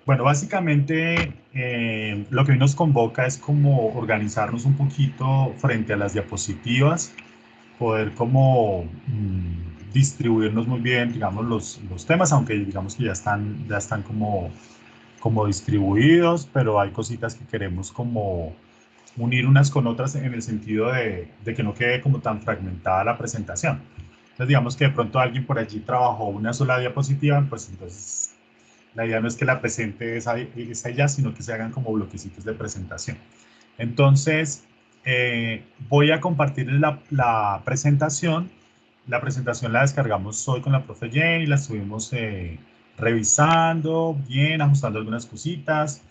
Bueno, básicamente lo que hoy nos convoca es como organizarnos un poquito frente a las diapositivas, poder como distribuirnos muy bien, digamos, los temas, aunque digamos que ya están como distribuidos, pero hay cositas que queremos como unir unas con otras en el sentido de que no quede como tan fragmentada la presentación. Entonces, digamos que de pronto alguien por allí trabajó una sola diapositiva, pues entonces la idea no es que la presente esa ya, sino que se hagan como bloquecitos de presentación. Entonces, voy a compartirles la presentación. La presentación la descargamos hoy con la profe Jenny, la estuvimos revisando, bien, ajustando algunas cositas.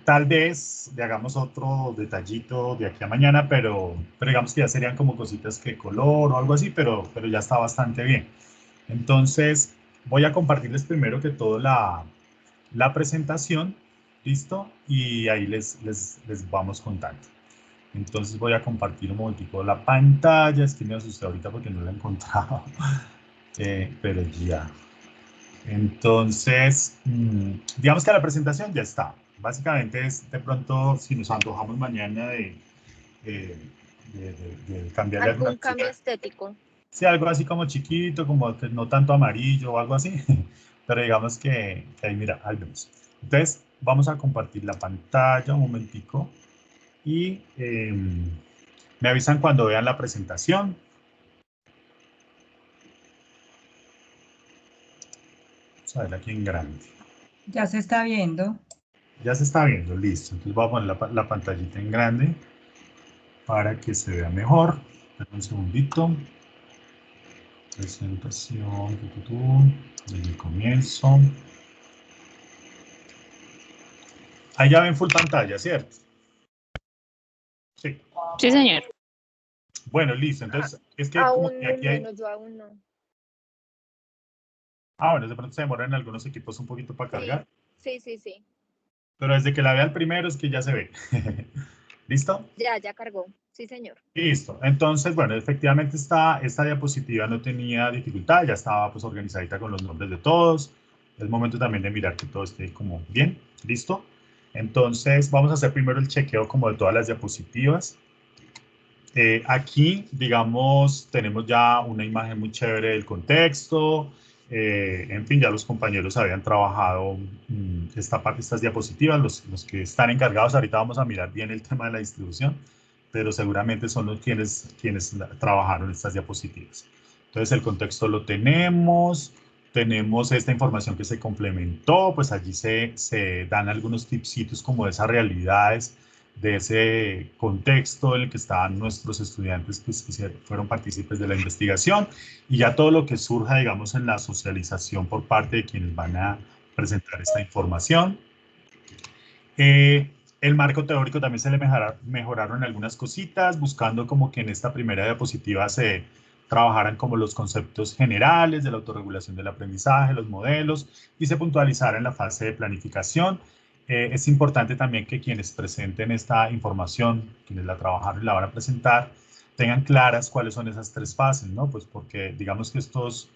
Tal vez le hagamos otro detallito de aquí a mañana, pero digamos que ya serían como cositas que color o algo así, pero ya está bastante bien. Entonces, voy a compartirles primero que todo la presentación, ¿listo? Y ahí les vamos contando. Entonces voy a compartir un momentico la pantalla, es que me asusté ahorita porque no la he encontrado, pero ya. Entonces, digamos que la presentación ya está. Básicamente es de pronto, si nos antojamos mañana eh, de cambiarle alguna Algún cosita. cambio estético. Sí, algo así como chiquito, como que no tanto amarillo o algo así, pero digamos que ahí, mira, ahí vemos. Entonces, vamos a compartir la pantalla un momentico y me avisan cuando vean la presentación. Vamos a verla aquí en grande. Ya se está viendo. Ya se está viendo, listo. Entonces voy a poner la pantallita en grande para que se vea mejor. Espera un segundito. Presentación, desde el comienzo. Ahí ya ven full pantalla, ¿cierto? Sí. Sí, señor. Bueno, listo. Entonces, es que como Aún que aquí hay... no, yo aún no. Ah, bueno, de pronto se demoran algunos equipos un poquito para cargar. Sí. Pero desde que la vea el primero es que ya se ve. ¿Listo? Ya cargó. Sí, señor. Listo. Entonces, bueno, efectivamente esta diapositiva no tenía dificultad, ya estaba pues organizadita con los nombres de todos. Es momento también de mirar que todo esté como bien. ¿Listo? Entonces, vamos a hacer primero el chequeo como de todas las diapositivas. Aquí, digamos, tenemos ya una imagen muy chévere del contexto. En fin, ya los compañeros habían trabajado esta parte, estas diapositivas, los que están encargados. Ahorita vamos a mirar bien el tema de la distribución, pero seguramente son los quienes trabajaron estas diapositivas. Entonces, el contexto lo tenemos. Tenemos esta información que se complementó, pues allí se dan algunos tipsitos como de esas realidades de ese contexto en el que estaban nuestros estudiantes pues, que fueron partícipes de la investigación y ya todo lo que surja, digamos, en la socialización por parte de quienes van a presentar esta información. El marco teórico también se le mejoraron algunas cositas, buscando como que en esta primera diapositiva se trabajaran como los conceptos generales de la autorregulación del aprendizaje, los modelos, y se puntualizara en la fase de planificación. Es importante también que quienes presenten esta información, quienes la trabajaron y la van a presentar, tengan claras cuáles son esas tres fases, ¿no? Pues porque digamos que estos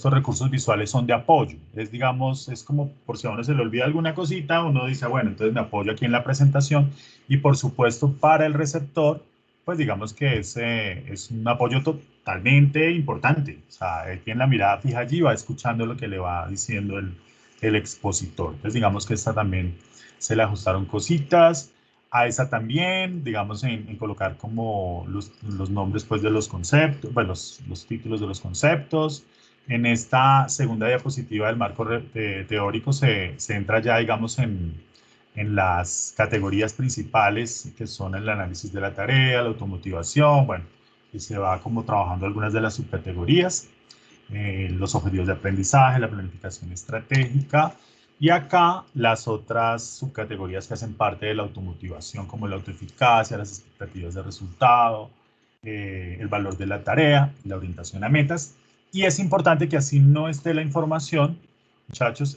recursos visuales son de apoyo. Es, digamos, es como por si a uno se le olvida alguna cosita, uno dice, bueno, entonces me apoyo aquí en la presentación. Y por supuesto, para el receptor, pues digamos que es un apoyo totalmente importante. O sea, él tiene la mirada fija allí, va escuchando lo que le va diciendo el expositor. Entonces, digamos que esta también se le ajustaron cositas. A esa también, digamos, en colocar como los nombres pues, de los conceptos, bueno, los títulos de los conceptos. En esta segunda diapositiva del marco teórico se entra ya, digamos, en las categorías principales que son el análisis de la tarea, la automotivación, bueno, y se va como trabajando algunas de las subcategorías, los objetivos de aprendizaje, la planificación estratégica, y acá las otras subcategorías que hacen parte de la automotivación, como la autoeficacia, las expectativas de resultado, el valor de la tarea, la orientación a metas. Y es importante que así no esté la información, muchachos,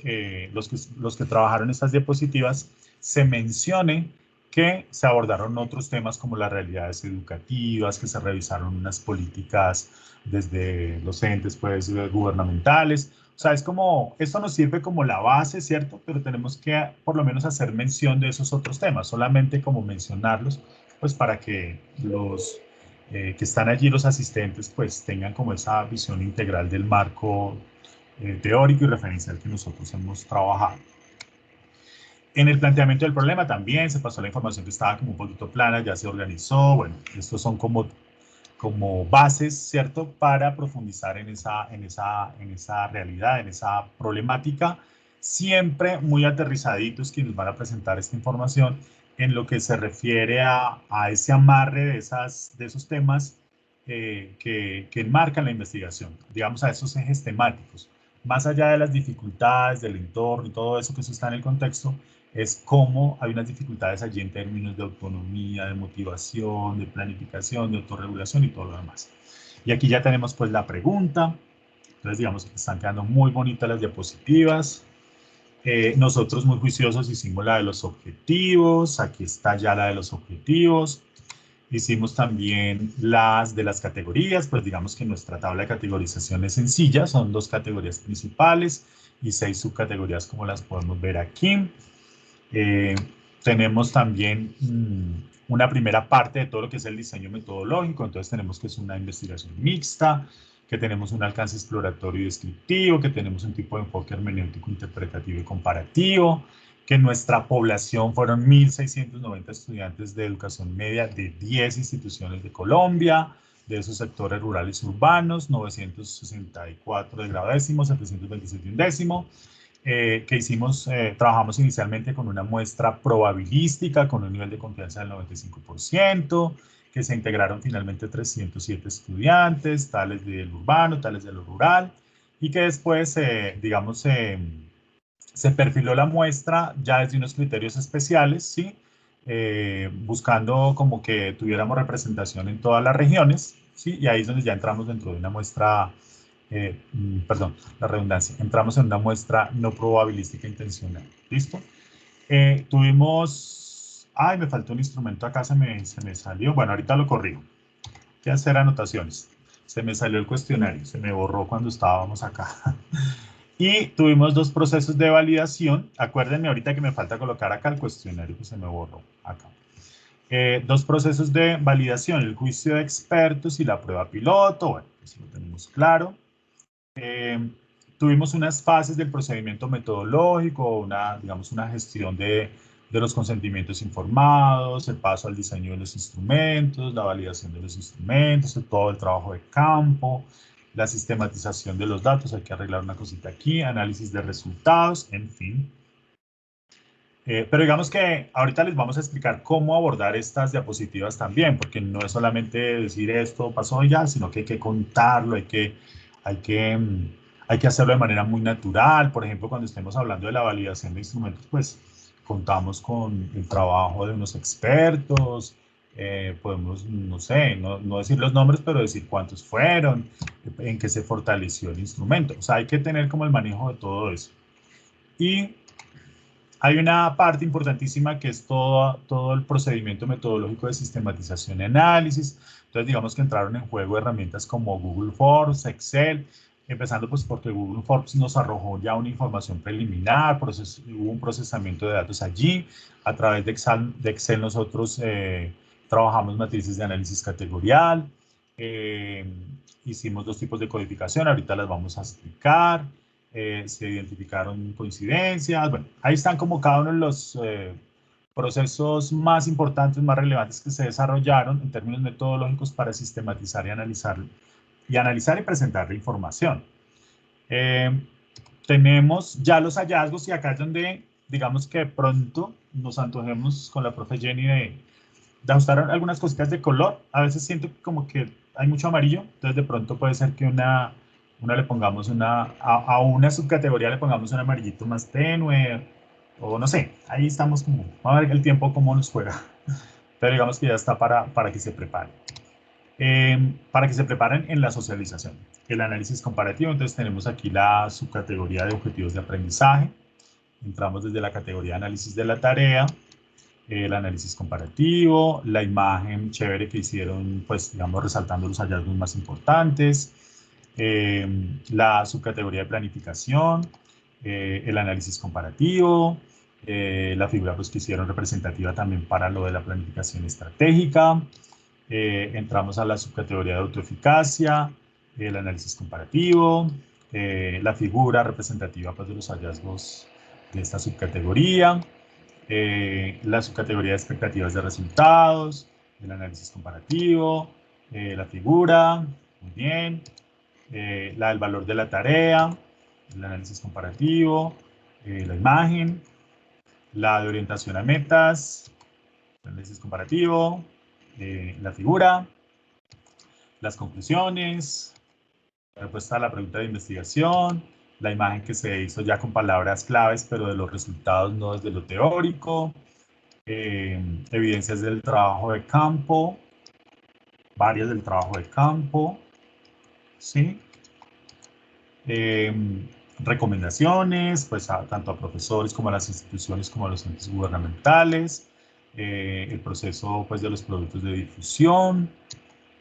los que trabajaron estas diapositivas, se mencione que se abordaron otros temas como las realidades educativas, que se revisaron unas políticas desde los entes pues, gubernamentales, O sea, es como, esto nos sirve como la base, ¿cierto? Pero tenemos que por lo menos hacer mención de esos otros temas, solamente como mencionarlos, pues para que los que están allí, los asistentes, pues tengan como esa visión integral del marco teórico y referencial que nosotros hemos trabajado. En el planteamiento del problema también se pasó la información que estaba como un poquito plana, ya se organizó, bueno, estos son como bases, ¿cierto?, para profundizar en esa realidad, en esa problemática, siempre muy aterrizaditos quienes van a presentar esta información en lo que se refiere a ese amarre de esos temas que enmarcan la investigación, digamos a esos ejes temáticos. Más allá de las dificultades del entorno y todo eso que eso está en el contexto, es cómo hay unas dificultades allí en términos de autonomía, de motivación, de planificación, de autorregulación y todo lo demás. Y aquí ya tenemos pues la pregunta. Entonces digamos que están quedando muy bonitas las diapositivas. Nosotros muy juiciosos hicimos la de los objetivos. Aquí está ya la de los objetivos. Hicimos también las de las categorías, pues digamos que nuestra tabla de categorización es sencilla, son 2 categorías principales y 6 subcategorías como las podemos ver aquí. Tenemos también una primera parte de todo lo que es el diseño metodológico, entonces tenemos que es una investigación mixta, que tenemos un alcance exploratorio y descriptivo, que tenemos un tipo de enfoque hermenéutico, interpretativo y comparativo, que nuestra población fueron 1.690 estudiantes de educación media de 10 instituciones de Colombia, de esos sectores rurales y urbanos, 964 de grado décimo, 727 de undécimo, que hicimos, trabajamos inicialmente con una muestra probabilística con un nivel de confianza del 95%, que se integraron finalmente 307 estudiantes, tales del urbano, tales de lo rural, y que después, digamos, se perfiló la muestra ya desde unos criterios especiales, ¿sí? Buscando como que tuviéramos representación en todas las regiones, ¿sí? Y ahí es donde ya entramos dentro de una muestra, perdón, la redundancia, entramos en una muestra no probabilística intencional, ¿listo? Tuvimos, ay, me faltó un instrumento acá, se me salió, bueno, ahorita lo corrijo, hay que hacer anotaciones, se me salió el cuestionario, se me borró cuando estábamos acá. Y tuvimos 2 procesos de validación. Acuérdenme ahorita que me falta colocar acá el cuestionario que se me borró acá. 2 procesos de validación, el juicio de expertos y la prueba piloto. Bueno, eso lo tenemos claro. Tuvimos unas fases del procedimiento metodológico, digamos, una gestión de los consentimientos informados, el paso al diseño de los instrumentos, la validación de los instrumentos, todo el trabajo de campo, la sistematización de los datos, hay que arreglar una cosita aquí, análisis de resultados, en fin. Pero digamos que ahorita les vamos a explicar cómo abordar estas diapositivas también, porque no es solamente decir esto pasó ya, sino que hay que contarlo, hay que hacerlo de manera muy natural. Por ejemplo, cuando estemos hablando de la validación de instrumentos, pues contamos con el trabajo de unos expertos, podemos, no sé, no decir los nombres, pero decir cuántos fueron, en qué se fortaleció el instrumento. O sea, hay que tener como el manejo de todo eso. Y hay una parte importantísima que es todo el procedimiento metodológico de sistematización y análisis. Entonces, digamos que entraron en juego herramientas como Google Forms, Excel, empezando pues porque Google Forms nos arrojó ya una información preliminar, hubo un procesamiento de datos allí. A través de Excel nosotros trabajamos matrices de análisis categorial, hicimos 2 tipos de codificación, ahorita las vamos a explicar. Se identificaron coincidencias, bueno, ahí están como cada uno de los procesos más importantes, más relevantes que se desarrollaron en términos metodológicos para sistematizar y analizar y presentar la información. Tenemos ya los hallazgos y acá es donde digamos que pronto nos antojemos con la profe Jenny de ajustar algunas cositas de color. A veces siento como que hay mucho amarillo, entonces de pronto puede ser que una le pongamos a una subcategoría le pongamos un amarillito más tenue, o no sé, ahí estamos como, vamos a ver el tiempo cómo nos juega, pero digamos que ya está para que se preparen. Para que se preparen en la socialización, el análisis comparativo. Entonces tenemos aquí la subcategoría de objetivos de aprendizaje, entramos desde la categoría de análisis de la tarea, el análisis comparativo, la imagen chévere que hicieron, pues digamos resaltando los hallazgos más importantes. la subcategoría de planificación, el análisis comparativo, la figura pues, que hicieron representativa también para lo de la planificación estratégica. Entramos a la subcategoría de autoeficacia, el análisis comparativo, la figura representativa pues, de los hallazgos de esta subcategoría, la subcategoría de expectativas de resultados, el análisis comparativo, la figura, muy bien, la del valor de la tarea, el análisis comparativo, la imagen, la de orientación a metas, el análisis comparativo, la figura, las conclusiones, la respuesta a la pregunta de investigación, la imagen que se hizo ya con palabras claves, pero de los resultados, no desde lo teórico, evidencias del trabajo de campo, varias del trabajo de campo, ¿sí? Recomendaciones, pues tanto a profesores como a las instituciones como a los entes gubernamentales, el proceso pues, de los productos de difusión,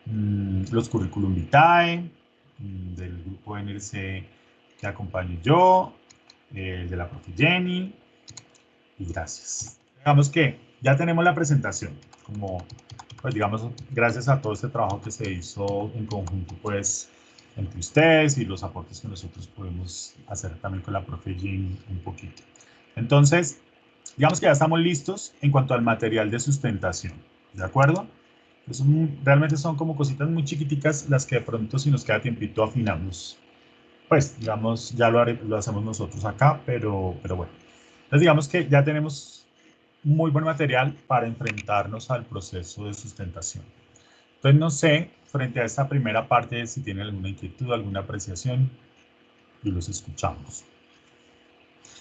los currículum vitae del grupo NRC que acompaño yo, de la profe Jenny, y gracias. Digamos que ya tenemos la presentación, como pues digamos, gracias a todo este trabajo que se hizo en conjunto, pues, entre ustedes y los aportes que nosotros pudimos hacer también con la profe Jean un poquito. Entonces, digamos que ya estamos listos en cuanto al material de sustentación, ¿de acuerdo? Pues realmente son como cositas muy chiquiticas las que de pronto, si nos queda tiempito, afinamos. Pues, digamos, ya lo hacemos nosotros acá, pero bueno. Entonces, digamos que ya tenemos muy buen material para enfrentarnos al proceso de sustentación. Entonces, no sé, frente a esta primera parte, si tienen alguna inquietud, alguna apreciación, y los escuchamos.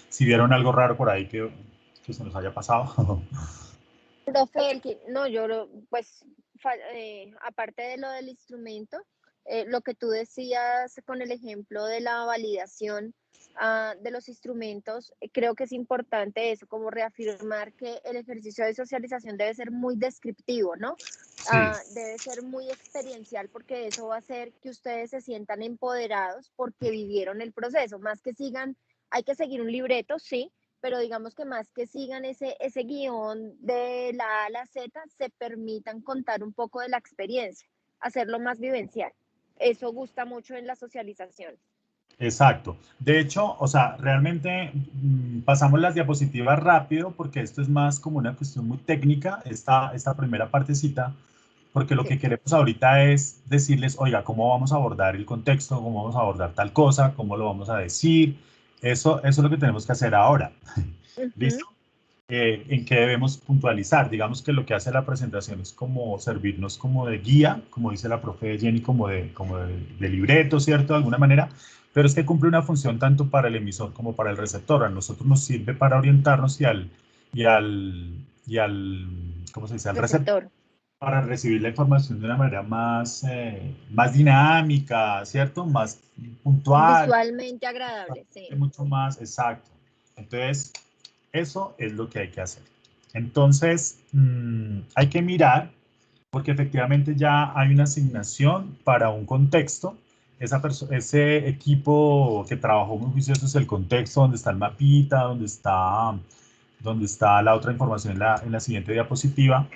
Si vieron algo raro por ahí que se nos haya pasado. Profe Elkin, no, pues, aparte de lo del instrumento, lo que tú decías con el ejemplo de la validación de los instrumentos, creo que es importante eso, como reafirmar que el ejercicio de socialización debe ser muy descriptivo, ¿no? Sí. Debe ser muy experiencial porque eso va a hacer que ustedes se sientan empoderados porque vivieron el proceso, más que sigan, hay que seguir un libreto, sí, pero digamos que más que sigan ese guión de la A a la Z, se permitan contar un poco de la experiencia, hacerlo más vivencial. Eso gusta mucho en la socialización. Exacto. De hecho, o sea, realmente pasamos las diapositivas rápido porque esto es más como una cuestión muy técnica, esta primera partecita, porque lo que queremos ahorita es decirles, oiga, ¿cómo vamos a abordar el contexto? ¿Cómo vamos a abordar tal cosa? ¿Cómo lo vamos a decir? Eso es lo que tenemos que hacer ahora. ¿Listo? En qué debemos puntualizar. Digamos que lo que hace la presentación es como servirnos como de guía, como dice la profe Jenny, como de libreto, ¿cierto? De alguna manera, pero es que cumple una función tanto para el emisor como para el receptor. A nosotros nos sirve para orientarnos y al ¿cómo se dice? Al receptor, para recibir la información de una manera más dinámica, ¿cierto? Más puntual. Visualmente agradable, sí. Mucho más exacto. Entonces, eso es lo que hay que hacer. Entonces, hay que mirar, porque efectivamente ya hay una asignación para un contexto. Ese equipo que trabajó muy juicioso es el contexto, donde está el mapita, donde está la otra información en la siguiente diapositiva.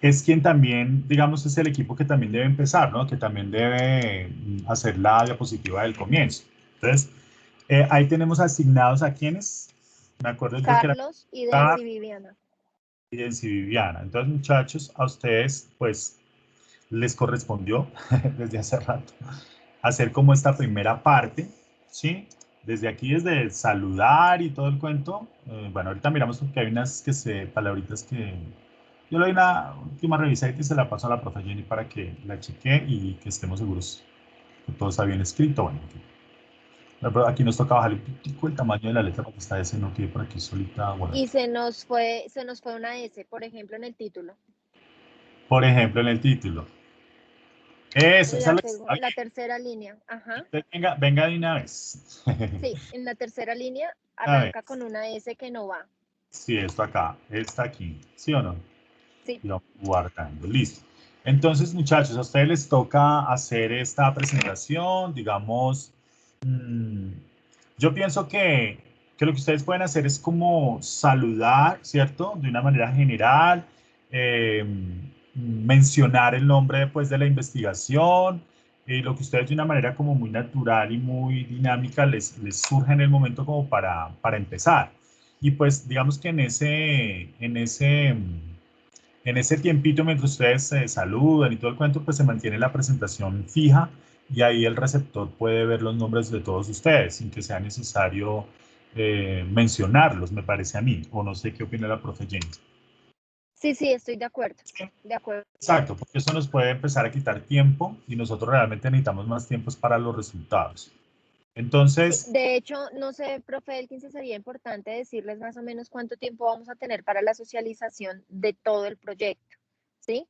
Es quien también, digamos, es el equipo que también debe empezar, ¿no? Que también debe hacer la diapositiva del comienzo. Entonces, ahí tenemos asignados a quienes, me acuerdo yo que era Carlos, Idens y Viviana. Idens y Viviana. Entonces, muchachos, a ustedes, pues, les correspondió desde hace rato hacer como esta primera parte, ¿sí? Desde aquí, desde saludar y todo el cuento. Bueno, ahorita miramos porque hay unas palabritas que yo le doy una última revisadita y se la paso a la profe Jenny para que la chequee y que estemos seguros que todo está bien escrito. Bueno, aquí nos toca bajar un poquitico el tamaño de la letra porque esta S no quede por aquí solita. Bueno. Y se nos fue una S, por ejemplo, en el título. Por ejemplo, en el título. Eso, La tercera línea, ajá. Venga de una vez. Sí, en la tercera línea arranca con una S que no va. Sí, esto acá, está aquí, ¿sí o no? Sí. Y vamos guardando, listo. Entonces, muchachos, a ustedes les toca hacer esta presentación, digamos, yo pienso que lo que ustedes pueden hacer es como saludar, ¿cierto? De una manera general, mencionar el nombre pues, de la investigación, lo que ustedes de una manera como muy natural y muy dinámica les surge en el momento como para empezar. Y pues digamos que en ese tiempito, mientras ustedes se saludan y todo el cuento, pues se mantiene la presentación fija y ahí el receptor puede ver los nombres de todos ustedes sin que sea necesario mencionarlos, me parece a mí, o no sé qué opina la profe Jenny. Sí, sí, estoy de acuerdo. De acuerdo. Exacto, porque eso nos puede empezar a quitar tiempo y nosotros realmente necesitamos más tiempos para los resultados. Entonces, sí, de hecho, no sé, profe Elkin, sería importante decirles más o menos cuánto tiempo vamos a tener para la socialización de todo el proyecto, ¿sí?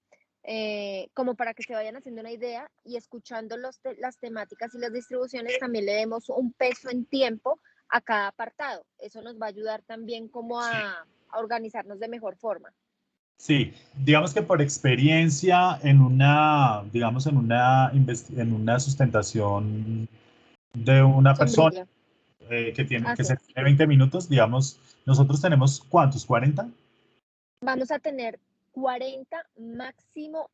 Como para que se vayan haciendo una idea y escuchando las temáticas y las distribuciones también le demos un peso en tiempo a cada apartado. Eso nos va a ayudar también como a organizarnos de mejor forma. sí, digamos que por experiencia en digamos, en una sustentación de una persona Sombrilla. que se tiene 20 minutos, digamos, nosotros tenemos ¿cuántos? ¿40? Vamos a tener 40, máximo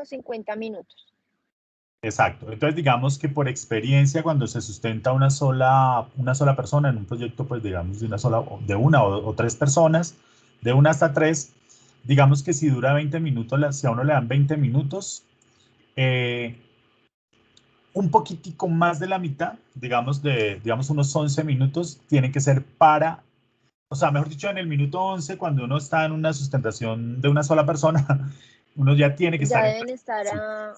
50 minutos. Exacto. Entonces, digamos que por experiencia, cuando se sustenta una sola persona en un proyecto, pues digamos de una o tres personas, de una hasta tres, digamos que si dura 20 minutos, si a uno le dan 20 minutos, un poquitico más de la mitad, digamos unos 11 minutos, tienen que ser o sea, mejor dicho, en el minuto 11, cuando uno está en una sustentación de una sola persona, uno ya tiene que ya estar... deben estar a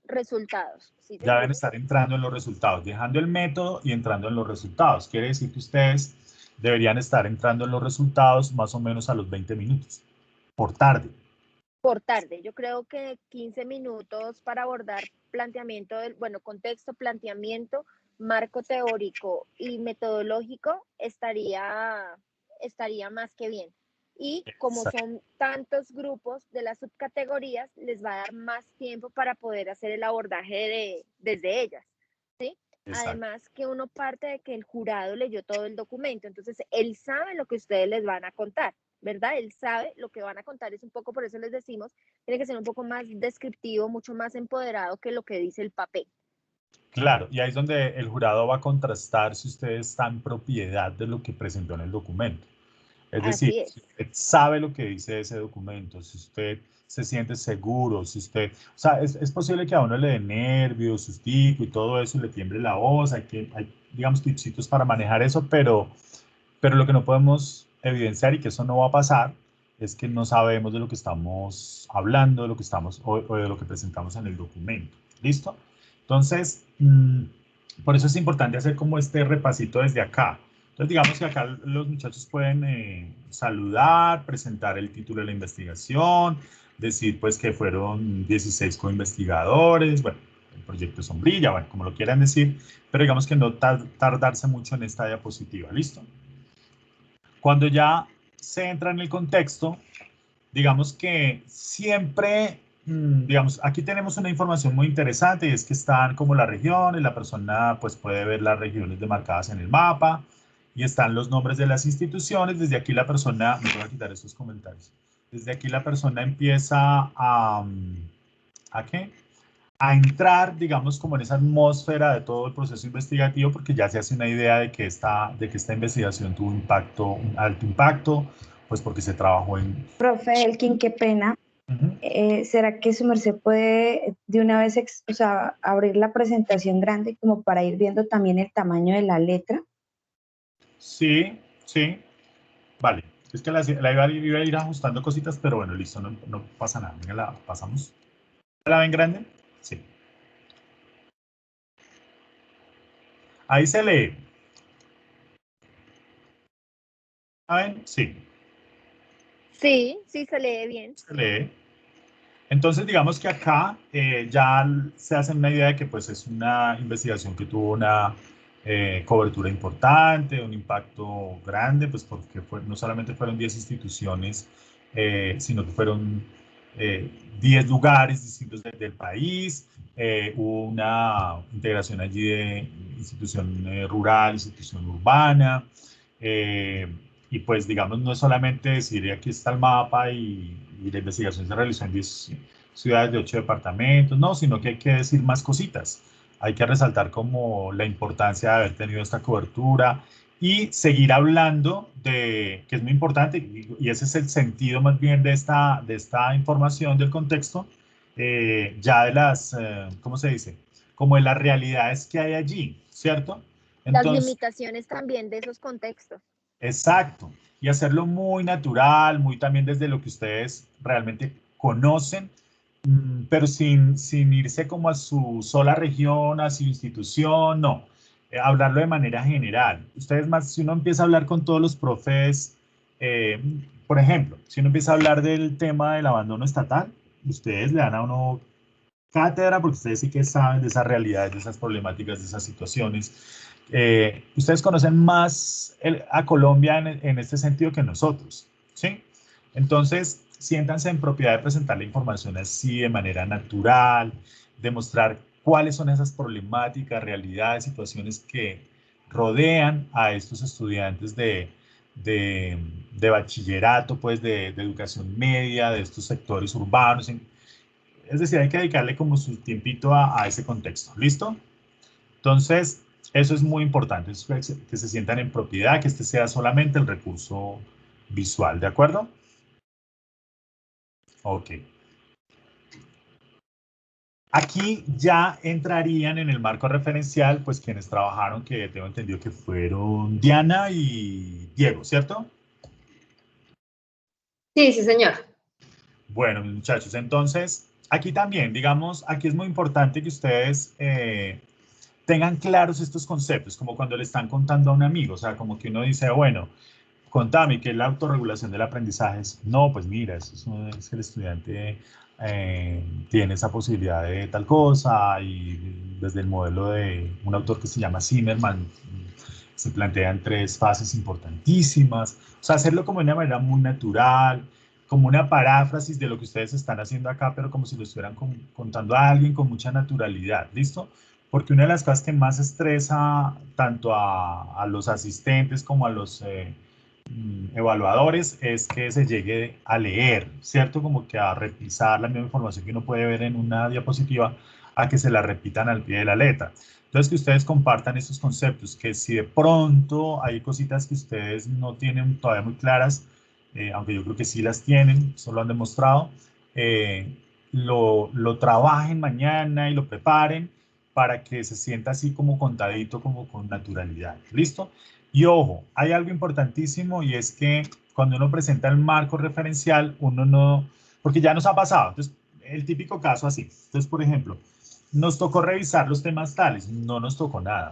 resultados. ¿Sí, ya deben estar entrando en los resultados, dejando el método y entrando en los resultados. Quiere decir que ustedes deberían estar entrando en los resultados más o menos a los 20 minutos, por tarde. Por tarde. Yo creo que 15 minutos para abordar planteamiento contexto, planteamiento, marco teórico y metodológico estaría más que bien. Y como son tantos grupos de las subcategorías, les va a dar más tiempo para poder hacer el abordaje desde ellas, ¿sí? Exacto. Además que uno parte de que el jurado leyó todo el documento, entonces él sabe lo que ustedes les van a contar, ¿verdad? Él sabe lo que van a contar, es un poco, por eso les decimos, tiene que ser un poco más descriptivo, mucho más empoderado que lo que dice el papel. Claro, y ahí es donde el jurado va a contrastar si usted está en propiedad de lo que presentó en el documento. Es decir, Así es. si usted sabe lo que dice ese documento, si usted se siente seguro, si usted, o sea, es posible que a uno le dé nervios, sustico y todo eso, le tiemble la voz, hay, digamos, tipsitos para manejar eso, pero lo que no podemos evidenciar y que eso no va a pasar es que no sabemos de lo que estamos hablando, de lo que estamos o de lo que presentamos en el documento. ¿Listo? Entonces, por eso es importante hacer como este repasito desde acá. Entonces, digamos que acá los muchachos pueden saludar, presentar el título de la investigación, decir pues que fueron 16 coinvestigadores, bueno, el proyecto Sombrilla, bueno, como lo quieran decir, pero digamos que no tardarse mucho en esta diapositiva, ¿listo? Cuando ya se entra en el contexto, digamos que siempre, digamos, aquí tenemos una información muy interesante y es que están como las regiones, la persona pues puede ver las regiones demarcadas en el mapa y están los nombres de las instituciones. Desde aquí la persona, me voy a quitar estos comentarios, desde aquí la persona empieza ¿a qué? A entrar, digamos, como en esa atmósfera de todo el proceso investigativo, porque ya se hace una idea de que esta investigación tuvo un alto impacto, pues porque se trabajó en... Profe Elkin, qué pena. ¿Será que su merced puede de una vez abrir la presentación grande como para ir viendo también el tamaño de la letra? Sí, sí. Vale. Es que iba a ir ajustando cositas, pero bueno, listo, no pasa nada. Venga, la pasamos. ¿La ven grande? Sí. Ahí se lee. ¿La ven? Sí. Sí, sí, se lee bien. Se lee. Entonces, digamos que acá ya se hace una idea de que pues es una investigación que tuvo una cobertura importante, un impacto grande, pues porque no solamente fueron 10 instituciones, sino que fueron 10 lugares distintos del país, hubo una integración allí de institución rural, institución urbana, y pues digamos no es solamente decir aquí está el mapa y la investigación se realizó en 10 ciudades de 8 departamentos, no, sino que hay que decir más cositas. Hay que resaltar como la importancia de haber tenido esta cobertura y seguir hablando de, que es muy importante, y ese es el sentido más bien de esta información, del contexto, ya de las, ¿cómo se dice? Como de las realidades que hay allí, ¿cierto? Entonces, las limitaciones también de esos contextos. Exacto, y hacerlo muy natural, muy también desde lo que ustedes realmente conocen, pero sin irse como a su sola región, a su institución, no. Hablarlo de manera general. Ustedes más, si uno empieza a hablar con todos los profes, por ejemplo, si uno empieza a hablar del tema del abandono estatal, ustedes le dan a uno cátedra porque ustedes sí que saben de esas realidades, de esas problemáticas, de esas situaciones. Ustedes conocen más a Colombia en este sentido que nosotros, ¿sí? Entonces, siéntanse en propiedad de presentar la información así de manera natural, demostrar cuáles son esas problemáticas, realidades, situaciones que rodean a estos estudiantes de bachillerato, pues de educación media, de estos sectores urbanos. Es decir, hay que dedicarle como su tiempito a ese contexto. ¿Listo? Entonces, eso es muy importante, que se sientan en propiedad, que este sea solamente el recurso visual, ¿de acuerdo? Ok. Aquí ya entrarían en el marco referencial, pues quienes trabajaron, que tengo entendido que fueron Diana y Diego, ¿cierto? Sí, sí, señor. Bueno, mis muchachos, entonces, aquí también, digamos, aquí es muy importante que ustedes tengan claros estos conceptos, como cuando le están contando a un amigo, o sea, como que uno dice, bueno, contame, ¿qué es la autorregulación del aprendizaje? No, pues mira, eso es que el estudiante tiene esa posibilidad de tal cosa, y desde el modelo de un autor que se llama Zimmerman, se plantean 3 fases importantísimas, o sea, hacerlo como de una manera muy natural, como una paráfrasis de lo que ustedes están haciendo acá, pero como si lo estuvieran contando a alguien con mucha naturalidad, ¿listo? Porque una de las cosas que más estresa tanto a los asistentes como a los evaluadores es que se llegue a leer, ¿cierto? Como que a repisar la misma información que uno puede ver en una diapositiva, a que se la repitan al pie de la letra. Entonces, que ustedes compartan estos conceptos, que si de pronto hay cositas que ustedes no tienen todavía muy claras, aunque yo creo que sí las tienen, eso lo han demostrado, lo trabajen mañana y lo preparen para que se sienta así como contadito, como con naturalidad. ¿Listo? Y ojo, hay algo importantísimo, y es que cuando uno presenta el marco referencial, uno no, porque ya nos ha pasado, entonces el típico caso así, entonces por ejemplo, nos tocó revisar los temas tales, no nos tocó nada.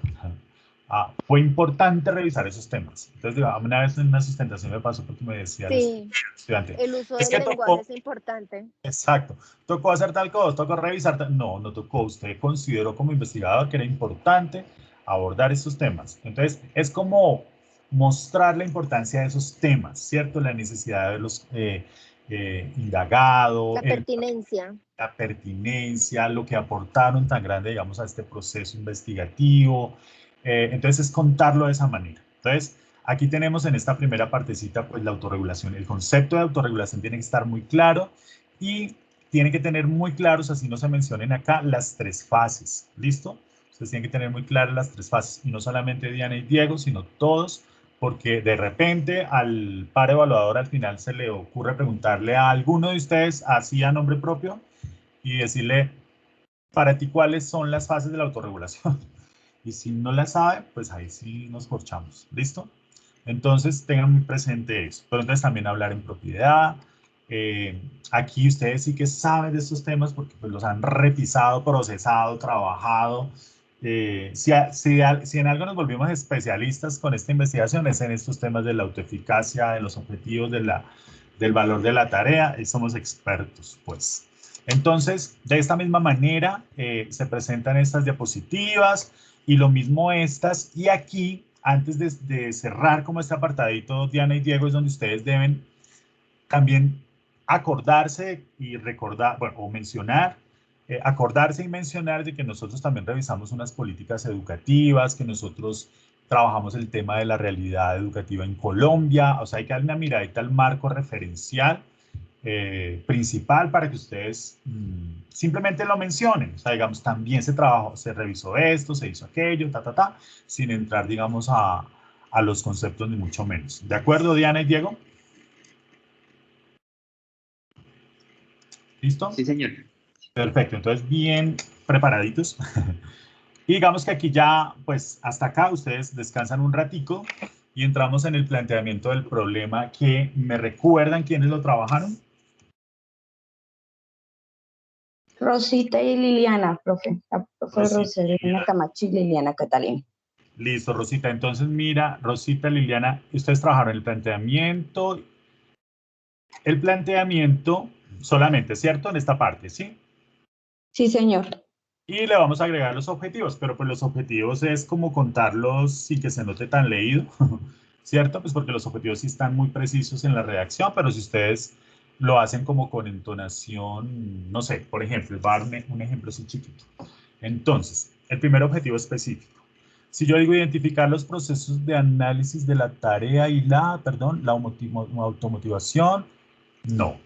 Fue importante revisar esos temas. Entonces, digamos, una vez en una sustentación me pasó porque me decía sí, el estudiante, el uso es del que lenguaje tocó, es importante. exacto, tocó hacer tal cosa, tocó revisar tal, no, no tocó, usted consideró como investigador que era importante abordar esos temas. Entonces, es como mostrar la importancia de esos temas, ¿cierto? La necesidad de haberlos indagado, La pertinencia. la pertinencia, lo que aportaron tan grande, digamos, a este proceso investigativo. Entonces, es contarlo de esa manera. Entonces, aquí tenemos en esta primera partecita, pues, la autorregulación. El concepto de autorregulación tiene que estar muy claro y tiene que tener muy claros, así no se mencionen acá, las 3 fases. ¿Listo? Ustedes tienen que tener muy claras las 3 fases, y no solamente Diana y Diego, sino todos, porque de repente al par evaluador al final se le ocurre preguntarle a alguno de ustedes, así a nombre propio, y decirle, para ti, ¿cuáles son las fases de la autorregulación? Y si no la sabe, pues ahí sí nos corchamos. ¿Listo? Entonces, tengan muy presente eso. Pero entonces también hablar en propiedad. Aquí ustedes sí que saben de estos temas porque pues, los han repisado, procesado, trabajado. Si en algo nos volvimos especialistas con esta investigación es en estos temas de la autoeficacia, de los objetivos, del valor de la tarea, y somos expertos, pues. Entonces, de esta misma manera se presentan estas diapositivas y lo mismo estas. Y aquí, antes de cerrar como este apartadito, Diana y Diego, es donde ustedes deben también acordarse y recordar, bueno, o mencionar, acordarse y mencionar de que nosotros también revisamos unas políticas educativas, que nosotros trabajamos el tema de la realidad educativa en Colombia, o sea, hay que dar una miradita al marco referencial principal para que ustedes simplemente lo mencionen, o sea, digamos, también se trabajó, se revisó esto, se hizo aquello, sin entrar, digamos, a los conceptos ni mucho menos. ¿De acuerdo, Diana y Diego? ¿Listo? Sí, señor. Perfecto, entonces bien preparaditos. Y digamos que aquí ya, pues hasta acá ustedes descansan un ratico y entramos en el planteamiento del problema que me recuerdan quiénes lo trabajaron. Rosita y Liliana, profe. La profe Rosita, Rosalina Camacho y Liliana Catalina. Listo, Rosita. Entonces, mira, Rosita, Liliana, ustedes trabajaron el planteamiento. El planteamiento solamente, ¿cierto? En esta parte, ¿sí? Sí, señor. Y le vamos a agregar los objetivos, pero pues los objetivos es como contarlos sin que se note tan leído, ¿cierto? Pues porque los objetivos sí están muy precisos en la redacción, pero si ustedes lo hacen como con entonación, no sé, por ejemplo, voy a dar un ejemplo así chiquito. Entonces, el primer objetivo específico. Si yo digo identificar los procesos de análisis de la tarea y la automotivación, no.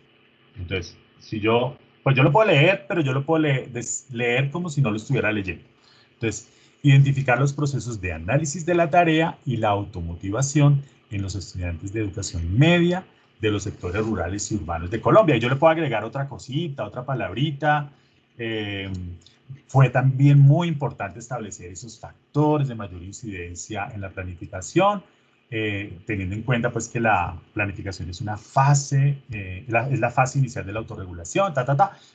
Entonces, si yo, pues yo lo puedo leer, pero yo lo puedo leer como si no lo estuviera leyendo. Entonces, identificar los procesos de análisis de la tarea y la automotivación en los estudiantes de educación media de los sectores rurales y urbanos de Colombia. Y yo le puedo agregar otra cosita, otra palabrita. Fue también muy importante establecer esos factores de mayor incidencia en la planificación, teniendo en cuenta pues que la planificación es una fase, es la fase inicial de la autorregulación,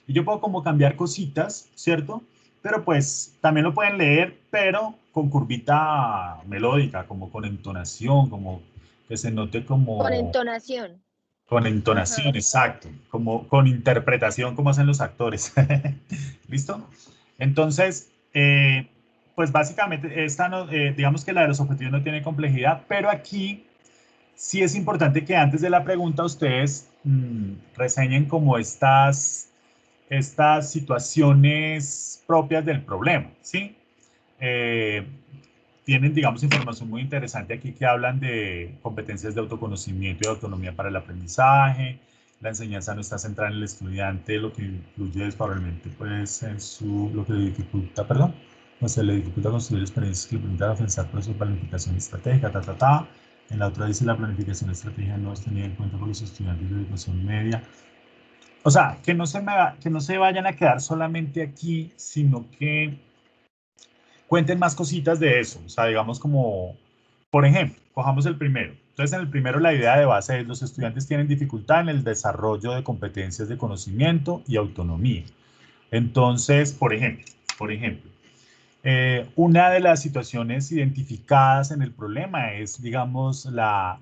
y yo puedo como cambiar cositas, ¿cierto? Pero pues también lo pueden leer, pero con curvita melódica, como con entonación, como que se note como... Con entonación. Con entonación, ajá, exacto, como con interpretación, como hacen los actores. ¿Listo? Entonces, pues básicamente, esta no, digamos que la de los objetivos no tiene complejidad, pero aquí sí es importante que antes de la pregunta ustedes reseñen como estas situaciones propias del problema, ¿sí? Tienen, digamos, información muy interesante aquí que hablan de competencias de autoconocimiento y autonomía para el aprendizaje. La enseñanza no está centrada en el estudiante, lo que influye probablemente pues, lo que le dificulta, pues se le dificulta construir experiencias que le permitan pensar por su planificación estratégica, En la otra dice la planificación estratégica no es tenida en cuenta por los estudiantes de educación media. O sea, que no se vayan a quedar solamente aquí, sino que cuenten más cositas de eso. O sea, digamos como, por ejemplo, cojamos el primero. Entonces, en el primero la idea de base es los estudiantes tienen dificultad en el desarrollo de competencias de conocimiento y autonomía. Entonces, por ejemplo, una de las situaciones identificadas en el problema es, digamos,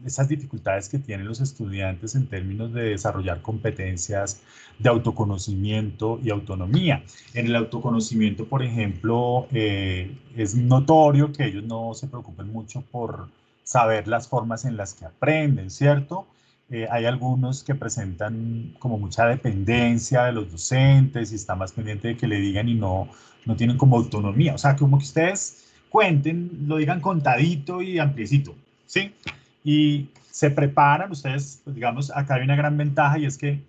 esas dificultades que tienen los estudiantes en términos de desarrollar competencias de autoconocimiento y autonomía. En el autoconocimiento, por ejemplo, es notorio que ellos no se preocupen mucho por saber las formas en las que aprenden, ¿cierto? Hay algunos que presentan como mucha dependencia de los docentes y están más pendiente de que le digan y no tienen como autonomía. O sea, como que ustedes cuenten, lo digan contadito y ampliecito, ¿sí? Y se preparan, ustedes, pues, digamos, acá hay una gran ventaja y es que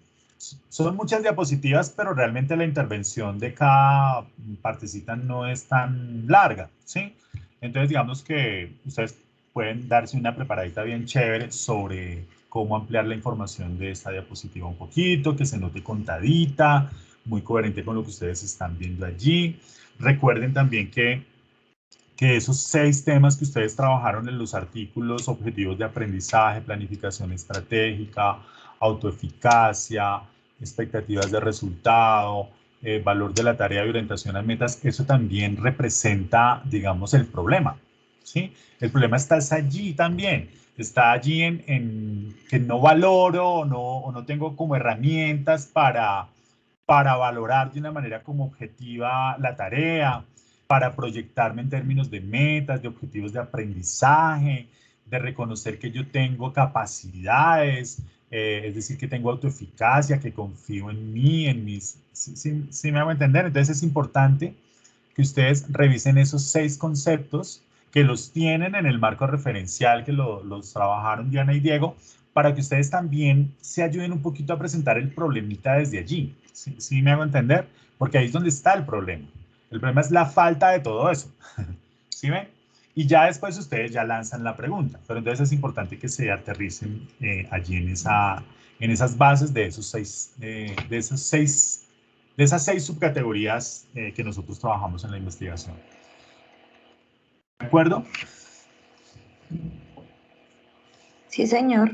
son muchas diapositivas, pero realmente la intervención de cada partecita no es tan larga, ¿sí? Entonces, digamos que ustedes pueden darse una preparadita bien chévere sobre cómo ampliar la información de esta diapositiva un poquito, que se note contadita, muy coherente con lo que ustedes están viendo allí. Recuerden también que esos 6 temas que ustedes trabajaron en los artículos, objetivos de aprendizaje, planificación estratégica, autoeficacia, expectativas de resultado, valor de la tarea y orientación a metas, eso también representa, digamos, el problema, ¿sí? El problema está allí también, está allí en que no valoro o no tengo como herramientas para valorar de una manera como objetiva la tarea, para proyectarme en términos de metas, de objetivos de aprendizaje, de reconocer que yo tengo capacidades, es decir, que tengo autoeficacia, que confío en mí, en mis... ¿Sí me hago entender? Entonces es importante que ustedes revisen esos 6 conceptos que los tienen en el marco referencial, que los trabajaron Diana y Diego, para que ustedes también se ayuden un poquito a presentar el problemita desde allí. ¿Sí me hago entender? Porque ahí es donde está el problema. El problema es la falta de todo eso. ¿Sí ven? Y ya después ustedes ya lanzan la pregunta. Pero entonces es importante que se aterricen allí en esas bases de esas seis subcategorías que nosotros trabajamos en la investigación. ¿De acuerdo? Sí, señor.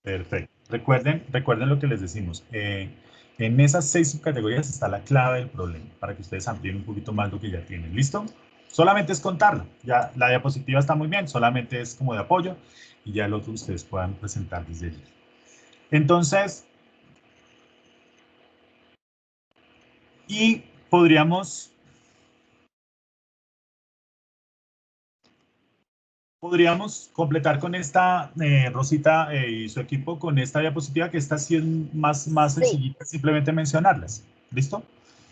Perfecto. Recuerden lo que les decimos. En esas 6 subcategorías está la clave del problema, para que ustedes amplíen un poquito más lo que ya tienen. ¿Listo? Solamente es contarlo. Ya la diapositiva está muy bien, solamente es como de apoyo y ya el otro ustedes puedan presentar desde allí. Entonces, y podríamos completar con esta, Rosita y su equipo, con esta diapositiva, que esta sí es más Sí. sencillita, simplemente mencionarlas. ¿Listo?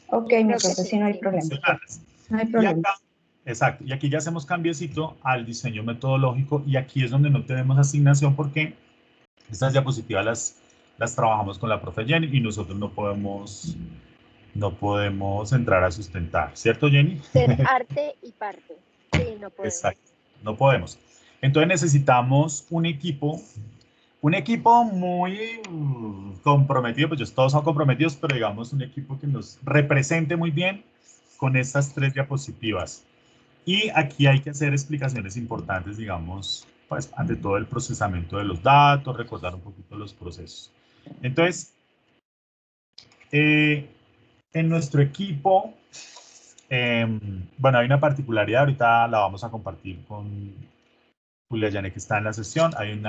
Ok, mi profe, sí, no hay problema. No hay Y problema. acá, exacto, y aquí ya hacemos cambiecito al diseño metodológico, y aquí es donde no tenemos asignación porque estas diapositivas las trabajamos con la profe Jenny y nosotros no podemos entrar a sustentar, ¿cierto, Jenny? Ser arte y parte. Sí, no podemos. Exacto, no podemos. Entonces necesitamos un equipo muy comprometido, pues todos son comprometidos, pero digamos un equipo que nos represente muy bien con estas 3 diapositivas. Y aquí hay que hacer explicaciones importantes, digamos, pues ante todo el procesamiento de los datos, recordar un poquito los procesos. Entonces, en nuestro equipo, bueno, hay una particularidad, ahorita la vamos a compartir con Julia Janet, que está en la sesión. Hay un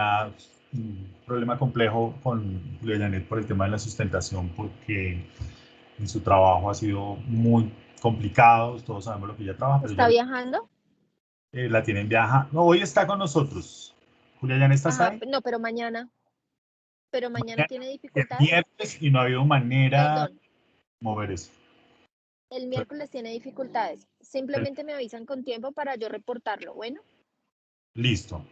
problema complejo con Julia Janet por el tema de la sustentación, porque en su trabajo ha sido muy complicado, todos sabemos lo que ella trabaja. Pero ¿Está viajando? La tienen viaja. No, hoy está con nosotros. Julia Janet, ¿estás ahí? No, pero mañana. Pero mañana tiene dificultades. Miércoles, y no ha habido manera Perdón. de mover eso. El miércoles tiene dificultades. Simplemente me avisan con tiempo para yo reportarlo. Bueno. Listo.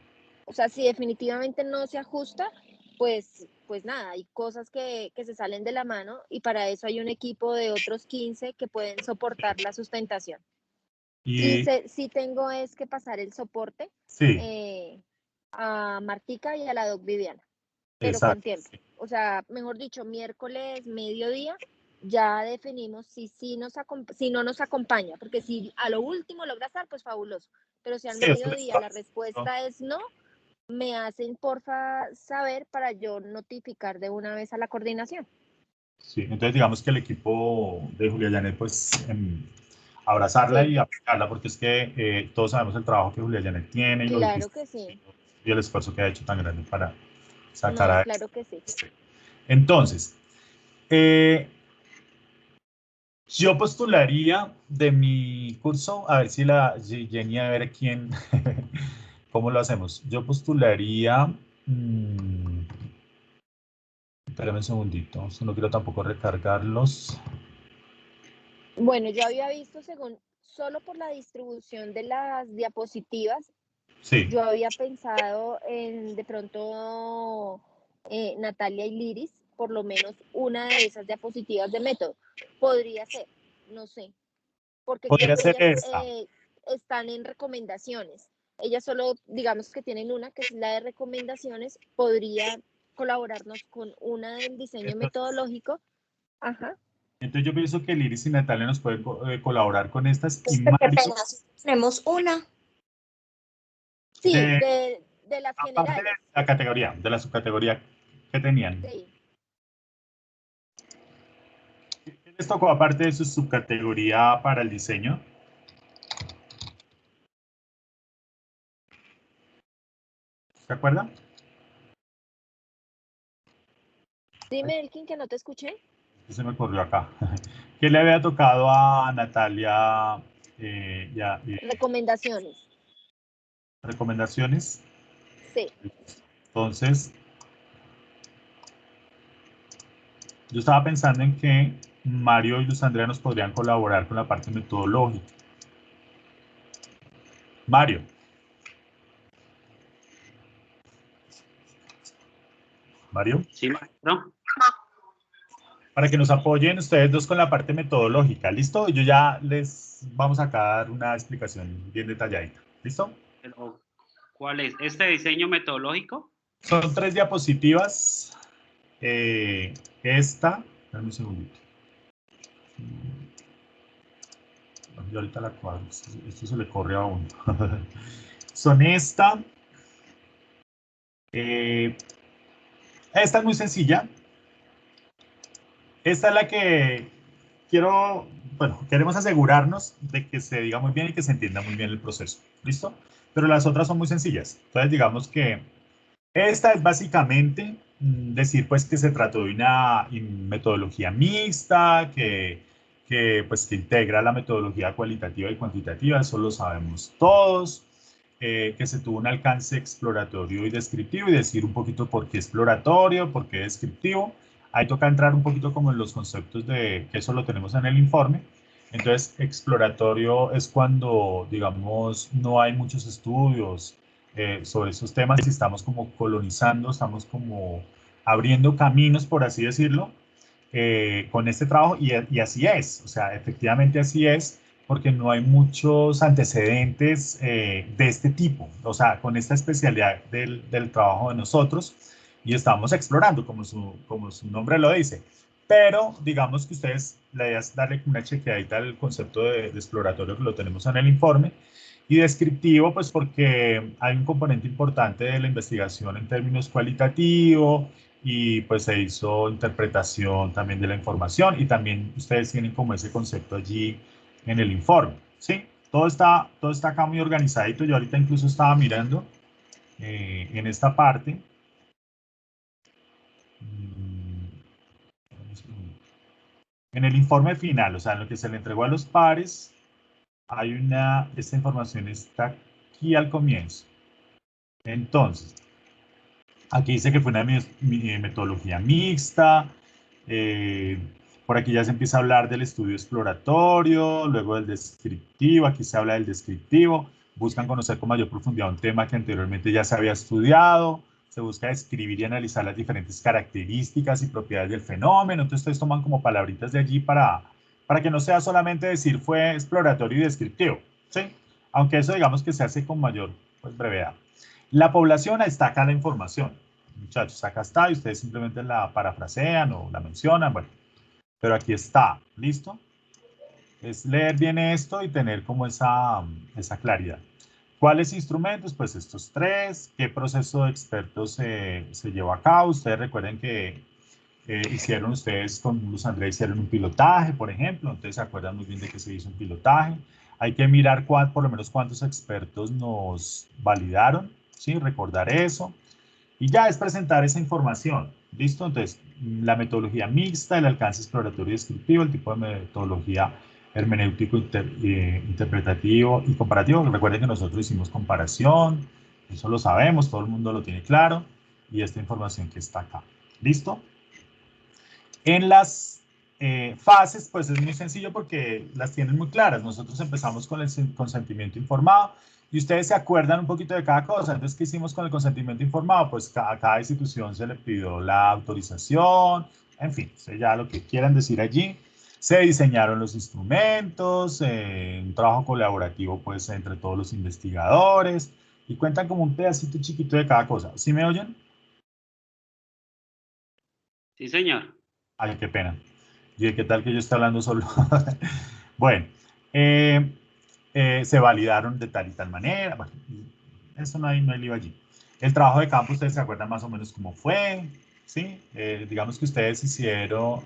O sea, si definitivamente no se ajusta, pues nada, hay cosas que se salen de la mano y para eso hay un equipo de otros 15 que pueden soportar la sustentación. Y sí tengo es que pasar el soporte a Martica y a la doc Viviana, pero exacto, con tiempo. O sea, mejor dicho, miércoles, mediodía, ya definimos si no nos acompaña, porque si a lo último logra estar, pues fabuloso. Pero si al mediodía la respuesta es no, me hacen porfa saber para yo notificar de una vez a la coordinación. Sí, entonces digamos que el equipo de Julia Janet, pues abrazarla y apoyarla, porque es que todos sabemos el trabajo que Julia Janet tiene y lo Claro difícil que sí. Y el esfuerzo que ha hecho tan grande para sacar a... Claro que sí. Entonces, yo postularía de mi curso, a ver si Jenny, a ver quién, cómo lo hacemos. Yo postularía, espérame un segundito, no quiero tampoco recargarlos. Bueno, yo había visto solo por la distribución de las diapositivas, sí. Yo había pensado en de pronto Natalia y Liris, por lo menos una de esas diapositivas de método. Podría ser, no sé, porque Podría creo que ser ellas están en recomendaciones. Ellas solo, digamos que tienen una, que es la de recomendaciones, podría colaborarnos con una del diseño metodológico. Ajá. Entonces yo pienso que Liris y Natalia nos pueden colaborar con estas. Y Mario, tenemos una. Sí, de las generales. De la categoría, de la subcategoría que tenían. Sí. ¿Qué les tocó aparte de su subcategoría para el diseño? ¿Se acuerdan? Dime, Elkin, que no te escuché. Se me ocurrió acá. ¿Qué le había tocado a Natalia? Recomendaciones. ¿Recomendaciones? Sí. Entonces, yo estaba pensando en que Mario y Luz Andrea nos podrían colaborar con la parte metodológica. Mario. Mario. Sí, maestro. Para que nos apoyen ustedes dos con la parte metodológica, ¿listo? Yo ya les vamos a dar una explicación bien detalladita, ¿listo? Pero, ¿cuál es? ¿Este diseño metodológico? Son 3 diapositivas. Esta, dame un segundito. Yo ahorita la cuadro, esto se le corre a uno. Son esta. Esta es muy sencilla. Esta es la que queremos asegurarnos de que se diga muy bien y que se entienda muy bien el proceso. ¿Listo? Pero las otras son muy sencillas. Entonces, digamos que esta es básicamente decir pues que se trató de una metodología mixta, que integra la metodología cualitativa y cuantitativa, eso lo sabemos todos, que se tuvo un alcance exploratorio y descriptivo, y decir un poquito por qué exploratorio, por qué descriptivo. Ahí toca entrar un poquito como en los conceptos de que eso lo tenemos en el informe. Entonces, exploratorio es cuando, digamos, no hay muchos estudios sobre esos temas y estamos como colonizando, estamos como abriendo caminos, por así decirlo, con este trabajo, y así es, o sea, efectivamente así es, porque no hay muchos antecedentes de este tipo, o sea, con esta especialidad del trabajo de nosotros, y estamos explorando, como su nombre lo dice. Pero digamos que ustedes, la idea es darle una chequeadita al concepto de exploratorio que lo tenemos en el informe, y descriptivo, pues porque hay un componente importante de la investigación en términos cualitativos, y pues se hizo interpretación también de la información, y también ustedes tienen como ese concepto allí en el informe, ¿sí? Todo está acá muy organizadito. Yo ahorita incluso estaba mirando en esta parte. En el informe final, o sea, en lo que se le entregó a los pares, hay esta información está aquí al comienzo. Entonces, aquí dice que fue una metodología mixta. Por aquí ya se empieza a hablar del estudio exploratorio, luego del descriptivo. Aquí se habla del descriptivo. Buscan conocer con mayor profundidad un tema que anteriormente ya se había estudiado. Se busca describir y analizar las diferentes características y propiedades del fenómeno. Entonces, ustedes toman como palabritas de allí para que no sea solamente decir fue exploratorio y descriptivo, ¿sí? Aunque eso digamos que se hace con mayor brevedad. La población, está acá la información. Muchachos, acá está, y ustedes simplemente la parafrasean o la mencionan, bueno, pero aquí está, ¿listo? Es leer bien esto y tener como esa claridad. ¿Cuáles instrumentos? Pues estos 3. ¿Qué proceso de expertos se llevó a cabo? Ustedes recuerden que hicieron ustedes con Luz Andrea, hicieron un pilotaje, por ejemplo, entonces se acuerdan muy bien de que se hizo un pilotaje. Hay que mirar por lo menos cuántos expertos nos validaron, ¿sí? Recordar eso. Y ya es presentar esa información, ¿listo? Entonces, la metodología mixta, el alcance exploratorio y descriptivo, el tipo de metodología hermenéutico, interpretativo y comparativo. Recuerden que nosotros hicimos comparación, eso lo sabemos, todo el mundo lo tiene claro, y esta información que está acá, ¿listo? En las fases, pues es muy sencillo porque las tienen muy claras. Nosotros empezamos con el consentimiento informado, y ustedes se acuerdan un poquito de cada cosa. Entonces, ¿qué hicimos con el consentimiento informado? Pues a cada institución se le pidió la autorización, en fin, ya lo que quieran decir allí. Se diseñaron los instrumentos, un trabajo colaborativo pues entre todos los investigadores, y cuentan como un pedacito chiquito de cada cosa. ¿Sí me oyen? Sí, señor. Ay, qué pena. ¿Y qué tal que yo esté hablando solo? Bueno, se validaron de tal y tal manera. Bueno, eso no hay lío allí. El trabajo de campo, ustedes se acuerdan más o menos cómo fue, ¿sí? Digamos que ustedes hicieron,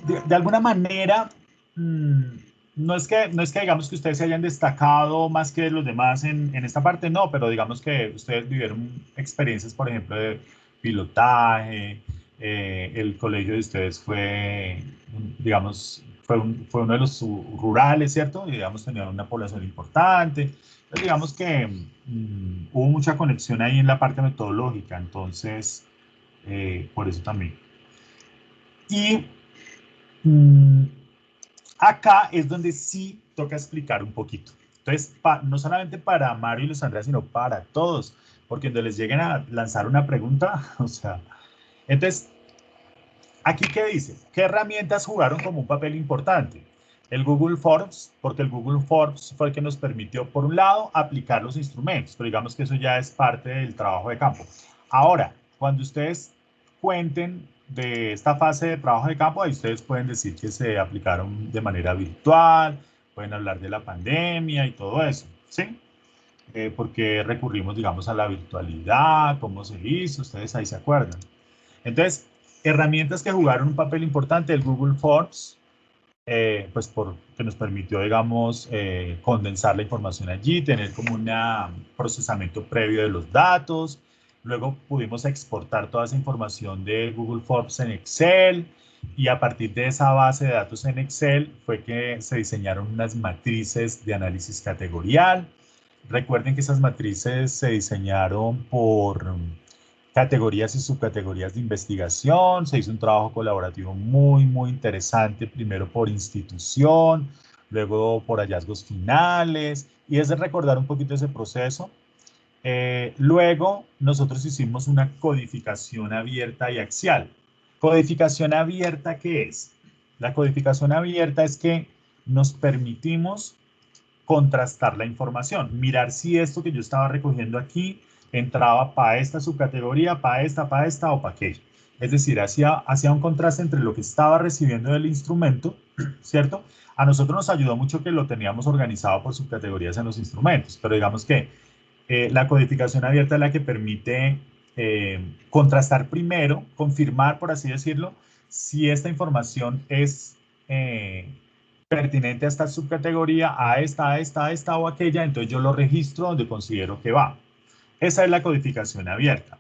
de alguna manera, no es que digamos que ustedes se hayan destacado más que los demás en esta parte, no, pero digamos que ustedes vivieron experiencias, por ejemplo, de pilotaje. El colegio de ustedes fue, digamos, fue uno de los rurales, ¿cierto? Y, digamos, tenían una población importante. Entonces, digamos que hubo mucha conexión ahí en la parte metodológica, entonces, por eso también. Y Acá es donde sí toca explicar un poquito. Entonces, no solamente para Mario y Luisandra, sino para todos, porque cuando les lleguen a lanzar una pregunta, o sea, entonces, aquí ¿qué dice? ¿Qué herramientas jugaron como un papel importante? El Google Forms, porque el Google Forms fue el que nos permitió, por un lado, aplicar los instrumentos, pero digamos que eso ya es parte del trabajo de campo. Ahora, cuando ustedes cuenten de esta fase de trabajo de campo, ahí ustedes pueden decir que se aplicaron de manera virtual, pueden hablar de la pandemia y todo eso, ¿sí? Porque recurrimos, digamos, a la virtualidad, cómo se hizo, ustedes ahí se acuerdan. Entonces, herramientas que jugaron un papel importante, el Google Forms, pues que nos permitió, digamos, condensar la información allí, tener como un procesamiento previo de los datos. Luego pudimos exportar toda esa información de Google Forms en Excel y a partir de esa base de datos en Excel fue que se diseñaron unas matrices de análisis categorial. Recuerden que esas matrices se diseñaron por categorías y subcategorías de investigación, se hizo un trabajo colaborativo muy, muy interesante, primero por institución, luego por hallazgos finales, y es de recordar un poquito ese proceso. Luego, nosotros hicimos una codificación abierta y axial. ¿Codificación abierta qué es? La codificación abierta es que nos permitimos contrastar la información, mirar si esto que yo estaba recogiendo aquí entraba para esta subcategoría, para esta o para aquella. Es decir, hacía un contraste entre lo que estaba recibiendo del instrumento, ¿cierto? A nosotros nos ayudó mucho que lo teníamos organizado por subcategorías en los instrumentos, pero digamos que la codificación abierta es la que permite contrastar primero, confirmar, por así decirlo, si esta información es pertinente a esta subcategoría, a esta o aquella, entonces yo lo registro donde considero que va. Esa es la codificación abierta.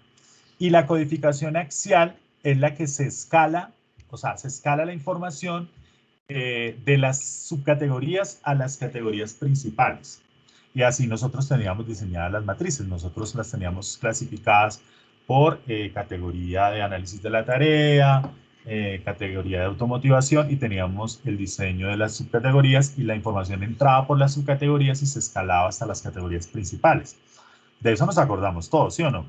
Y la codificación axial es la que se escala, o sea, se escala la información de las subcategorías a las categorías principales. Y así nosotros teníamos diseñadas las matrices, nosotros las teníamos clasificadas por categoría de análisis de la tarea, categoría de automotivación y teníamos el diseño de las subcategorías y la información entraba por las subcategorías y se escalaba hasta las categorías principales. De eso nos acordamos todos, ¿sí o no?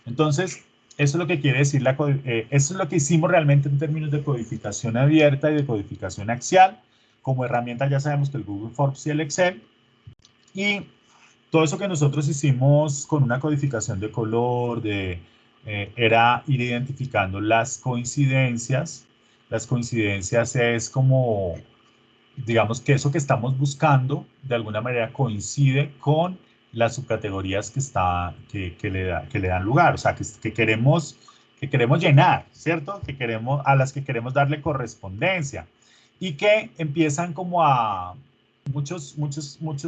Entonces, eso es lo que quiere decir, eso es lo que hicimos realmente en términos de codificación abierta y de codificación axial. Como herramienta ya sabemos que el Google Forms y el Excel. Y todo eso que nosotros hicimos con una codificación de color, era ir identificando las coincidencias. Las coincidencias es como, digamos que eso que estamos buscando de alguna manera coincide con las subcategorías que le dan lugar, o sea, que queremos llenar, ¿cierto? A las que queremos darle correspondencia y que empiezan como a muchos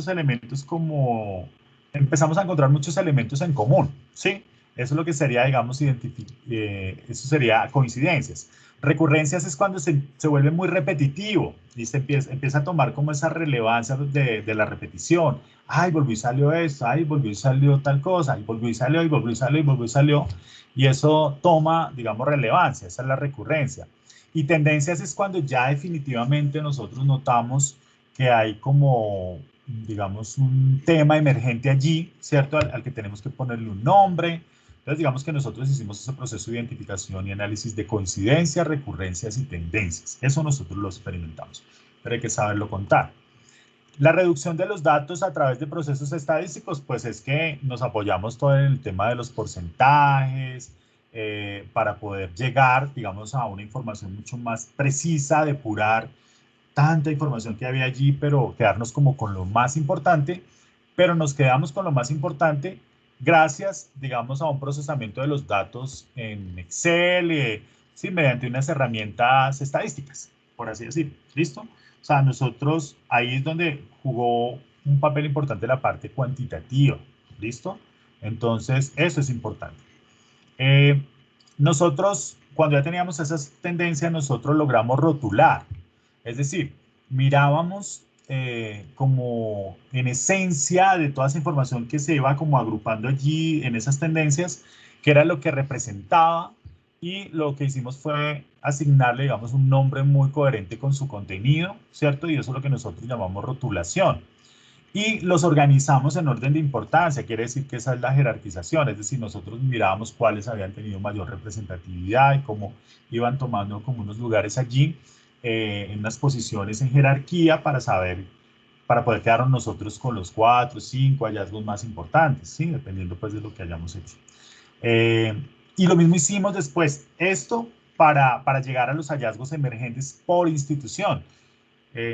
elementos como empezamos a encontrar muchos elementos en común, ¿sí? Eso es lo que sería, digamos, eso sería coincidencias. Recurrencias es cuando se vuelve muy repetitivo y se empieza a tomar como esa relevancia de la repetición. Ay, volvió y salió esto, ay, volvió y salió tal cosa, y volvió y salió, y volvió y salió, y volvió y salió. Y eso toma, digamos, relevancia, esa es la recurrencia. Y tendencias es cuando ya definitivamente nosotros notamos que hay como, digamos, un tema emergente allí, ¿cierto? Al que tenemos que ponerle un nombre. Entonces, digamos que nosotros hicimos ese proceso de identificación y análisis de coincidencias, recurrencias y tendencias. Eso nosotros lo experimentamos, pero hay que saberlo contar. La reducción de los datos a través de procesos estadísticos, pues es que nos apoyamos todo en el tema de los porcentajes, para poder llegar, digamos, a una información mucho más precisa, depurar tanta información que había allí, pero quedarnos como con lo más importante, pero nos quedamos con lo más importante gracias, digamos, a un procesamiento de los datos en Excel, sí, mediante unas herramientas estadísticas, por así decir, ¿listo? O sea, nosotros, ahí es donde jugó un papel importante la parte cuantitativa, ¿listo? Entonces, eso es importante. Nosotros, cuando ya teníamos esas tendencias, nosotros logramos rotular, es decir, mirábamos como en esencia de toda esa información que se iba como agrupando allí en esas tendencias, que era lo que representaba y lo que hicimos fue asignarle, digamos, un nombre muy coherente con su contenido, ¿cierto? Y eso es lo que nosotros llamamos rotulación. Y los organizamos en orden de importancia, quiere decir que esa es la jerarquización, es decir, nosotros mirábamos cuáles habían tenido mayor representatividad y cómo iban tomando como unos lugares allí, en unas posiciones en jerarquía para saber, para poder quedarnos nosotros con los 4 o 5 hallazgos más importantes, ¿sí? Dependiendo pues de lo que hayamos hecho. Y lo mismo hicimos después, esto para llegar a los hallazgos emergentes por institución.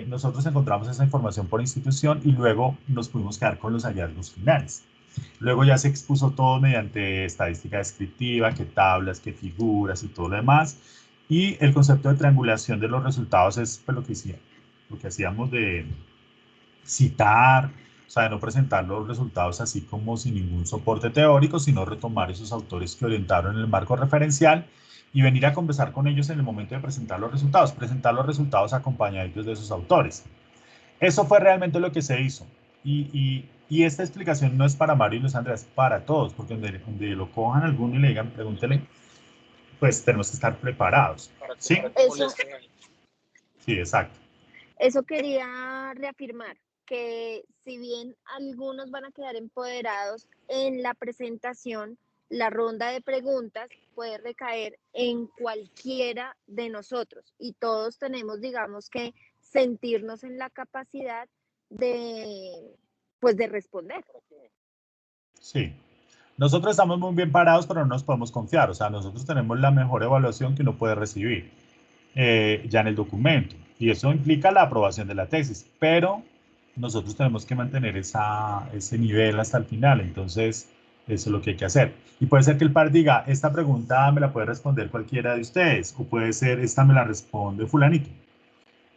Nosotros encontramos esa información por institución y luego nos pudimos quedar con los hallazgos finales. Luego ya se expuso todo mediante estadística descriptiva, qué tablas, qué figuras y todo lo demás. Y el concepto de triangulación de los resultados es pues, lo que hacíamos de citar, o sea, de no presentar los resultados así como sin ningún soporte teórico, sino retomar esos autores que orientaron en el marco referencial y venir a conversar con ellos en el momento de presentar los resultados acompañaditos de esos autores. Eso fue realmente lo que se hizo. Y esta explicación no es para Mario y Luis Andrés, es para todos, porque donde lo cojan alguno y le digan, pregúntele, pues tenemos que estar preparados. ¿Sí? Sí, exacto. Eso quería reafirmar, que si bien algunos van a quedar empoderados en la presentación, la ronda de preguntas puede recaer en cualquiera de nosotros y todos tenemos, digamos, que sentirnos en la capacidad de, pues, de responder. Sí. Nosotros estamos muy bien parados, pero no nos podemos confiar. O sea, nosotros tenemos la mejor evaluación que uno puede recibir ya en el documento. Y eso implica la aprobación de la tesis. Pero nosotros tenemos que mantener ese nivel hasta el final. Entonces, eso es lo que hay que hacer. Y puede ser que el par diga, esta pregunta me la puede responder cualquiera de ustedes. O puede ser, esta me la responde fulanito.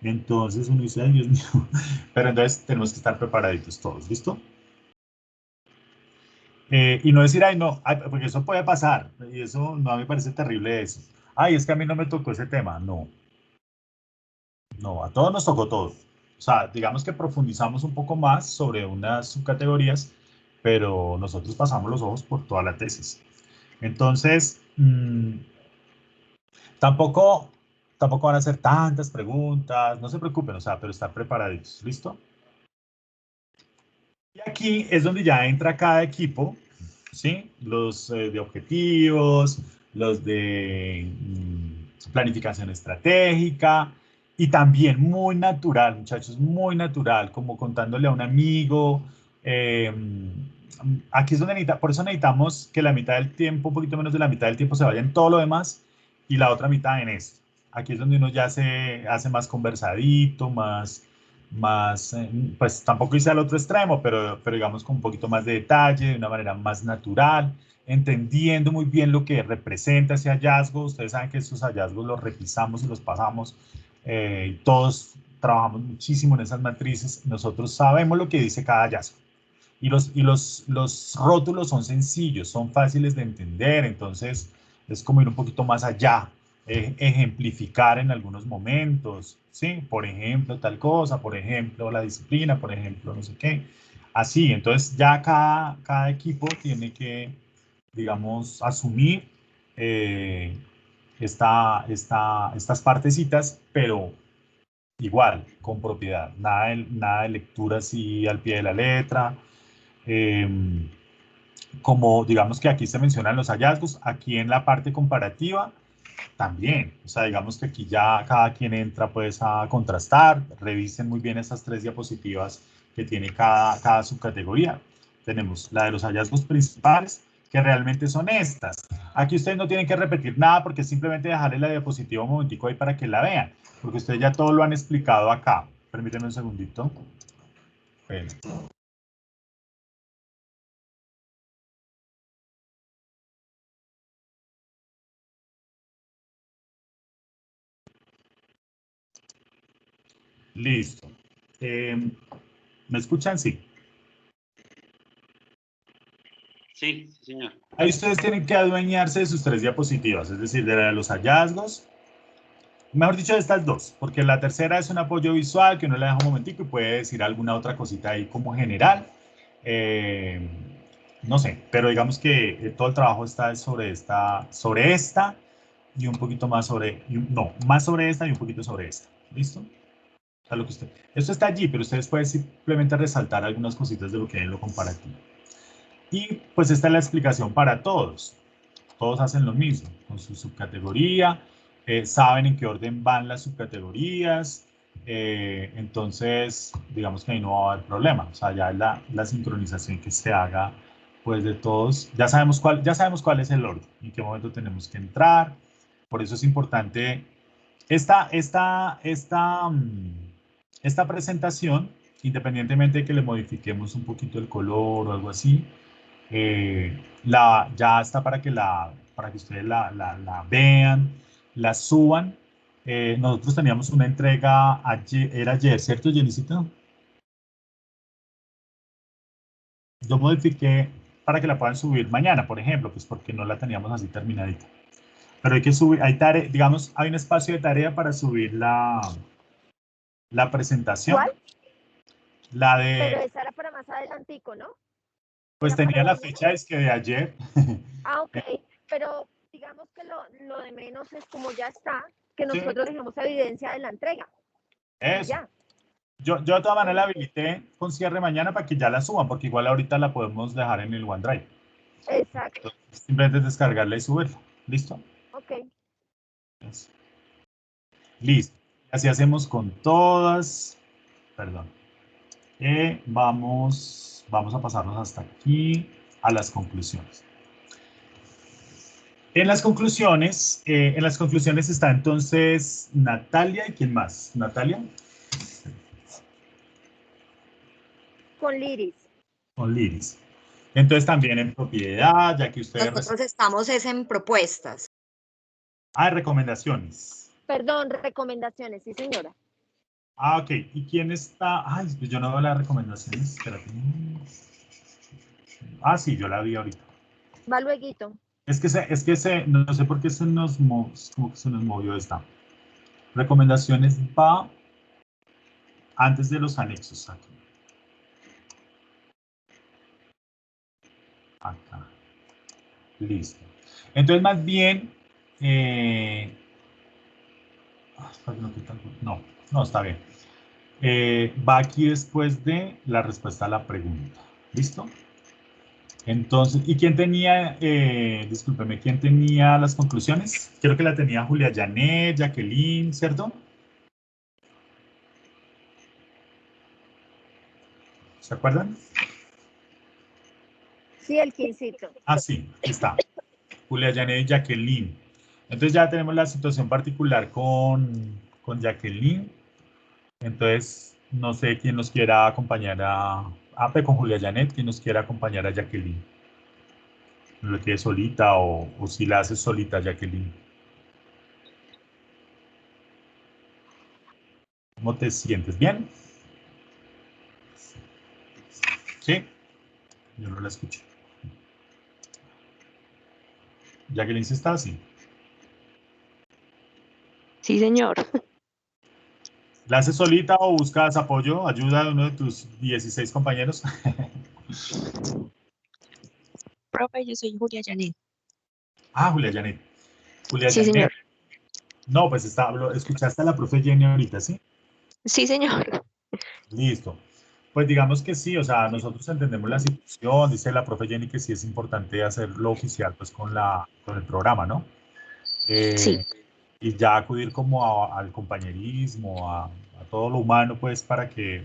Entonces uno dice, ay Dios mío. Pero entonces tenemos que estar preparaditos todos. ¿Listo? Y no decir, ay, no, ay, porque eso puede pasar, y eso no, a mí me parece terrible eso. Ay, es que a mí no me tocó ese tema. No, no, a todos nos tocó todo. O sea, digamos que profundizamos un poco más sobre unas subcategorías, pero nosotros pasamos los ojos por toda la tesis. Entonces, tampoco van a hacer tantas preguntas, no se preocupen, o sea, pero estar preparados, ¿listo? Y aquí es donde ya entra cada equipo, ¿sí? Los de objetivos, los de planificación estratégica, y también muy natural, muchachos, muy natural, como contándole a un amigo. Aquí es donde por eso necesitamos que la mitad del tiempo, un poquito menos de la mitad del tiempo se vaya en todo lo demás y la otra mitad en esto. Aquí es donde uno ya se hace más conversadito, más, pues tampoco hice al otro extremo, pero digamos con un poquito más de detalle, de una manera más natural, entendiendo muy bien lo que representa ese hallazgo. Ustedes saben que esos hallazgos los revisamos y los pasamos, y todos trabajamos muchísimo en esas matrices. Nosotros sabemos lo que dice cada hallazgo. Y los rótulos son sencillos, son fáciles de entender, entonces es como ir un poquito más allá, ejemplificar en algunos momentos, ¿sí? Por ejemplo, tal cosa, por ejemplo, la disciplina, por ejemplo, no sé qué. Así, entonces ya cada equipo tiene que, digamos, asumir estas partecitas, pero igual, con propiedad. Nada de lectura así al pie de la letra. Como digamos que aquí se mencionan los hallazgos, aquí en la parte comparativa también, o sea, digamos que aquí ya cada quien entra pues a contrastar, revisen muy bien estas 3 diapositivas que tiene cada subcategoría. Tenemos la de los hallazgos principales, que realmente son estas. Aquí ustedes no tienen que repetir nada porque es simplemente dejarle la diapositiva un momentico ahí para que la vean, porque ustedes ya todo lo han explicado acá. Permítanme un segundito. Bueno. Listo. ¿Me escuchan? Sí. Sí, señor. Ahí ustedes tienen que adueñarse de sus 3 diapositivas, es decir, de la de los hallazgos, mejor dicho, de estas 2, porque la tercera es un apoyo visual que uno le deja un momentico y puede decir alguna otra cosita ahí como general. No sé, pero digamos que todo el trabajo está sobre esta, y un poquito más sobre, no, más sobre esta y un poquito sobre esta. ¿Listo? O sea, lo que esto está allí, pero ustedes pueden simplemente resaltar algunas cositas de lo que hay en lo comparativo. Y pues esta es la explicación para todos. Todos hacen lo mismo, con su subcategoría, saben en qué orden van las subcategorías, entonces digamos que ahí no va a haber problema. O sea, ya es la sincronización que se haga pues de todos, ya sabemos cuál es el orden, en qué momento tenemos que entrar. Por eso es importante esta presentación, independientemente de que le modifiquemos un poquito el color o algo así, ya está para que ustedes la vean, la suban. Nosotros teníamos una entrega era ayer, ¿cierto, Jenicita? Yo modifiqué para que la puedan subir mañana, por ejemplo, pues porque no la teníamos así terminadita. Pero hay que subir, digamos, hay un espacio de tarea para subir la presentación. ¿Cuál? La de... Pero esa era para más adelantico, ¿no? Pues tenía la fecha, es que de ayer. Ah, ok, pero digamos que lo de menos es como ya está, que nosotros dejemos evidencia de la entrega. Eso. Ya. Yo de todas maneras la habilité con cierre mañana para que ya la suban, porque igual ahorita la podemos dejar en el OneDrive. Exacto. Entonces, simplemente es descargarla y subirla. ¿Listo? Ok. Eso. Listo. Así hacemos con todas. Perdón. Vamos a pasarnos hasta aquí a las conclusiones. En las conclusiones está entonces Natalia y ¿quién más? Natalia. Con Liris. Con Liris. Entonces también en propiedad, ya que ustedes... Nosotros estamos en propuestas. Ah, recomendaciones. Perdón, recomendaciones, sí señora. Ah, ok. ¿Y quién está? Ay, pues yo no veo las recomendaciones. Espérate. Ah, sí, yo la vi ahorita. Va lueguito. Es que no sé por qué se nos movió esta. Recomendaciones va antes de los anexos. Aquí. Acá. Listo. Entonces, más bien, no, está bien. Va aquí después de la respuesta a la pregunta. ¿Listo? Entonces, ¿y quién tenía, discúlpeme, quién tenía las conclusiones? Creo que la tenía Julia Janet, Jacqueline, ¿cierto? ¿Se acuerdan? Sí, el quincito. Ah, sí, está. Julia Janet y Jacqueline. Entonces ya tenemos la situación particular con Jacqueline. Entonces, no sé quién nos quiera acompañar con Julia Janet, quién nos quiera acompañar a Jacqueline. ¿No lo quieres solita o si la haces solita, Jacqueline? ¿Cómo te sientes? ¿Bien? ¿Sí? Yo no la escucho. Jacqueline, ¿sí está así? Sí, señor. ¿La haces solita o buscas apoyo, ayuda de uno de tus 16 compañeros? Profe, yo soy Julia Janet. Ah, Julia Janet. Julia Sí, Janet. señor. No, pues escuchaste a la profe Jenny ahorita, ¿sí? Sí, señor. Listo. Pues digamos que sí, o sea, nosotros entendemos la situación, dice la profe Jenny que sí es importante hacerlo oficial pues con el programa, ¿no? Sí. Y ya acudir como al compañerismo, a todo lo humano, pues para que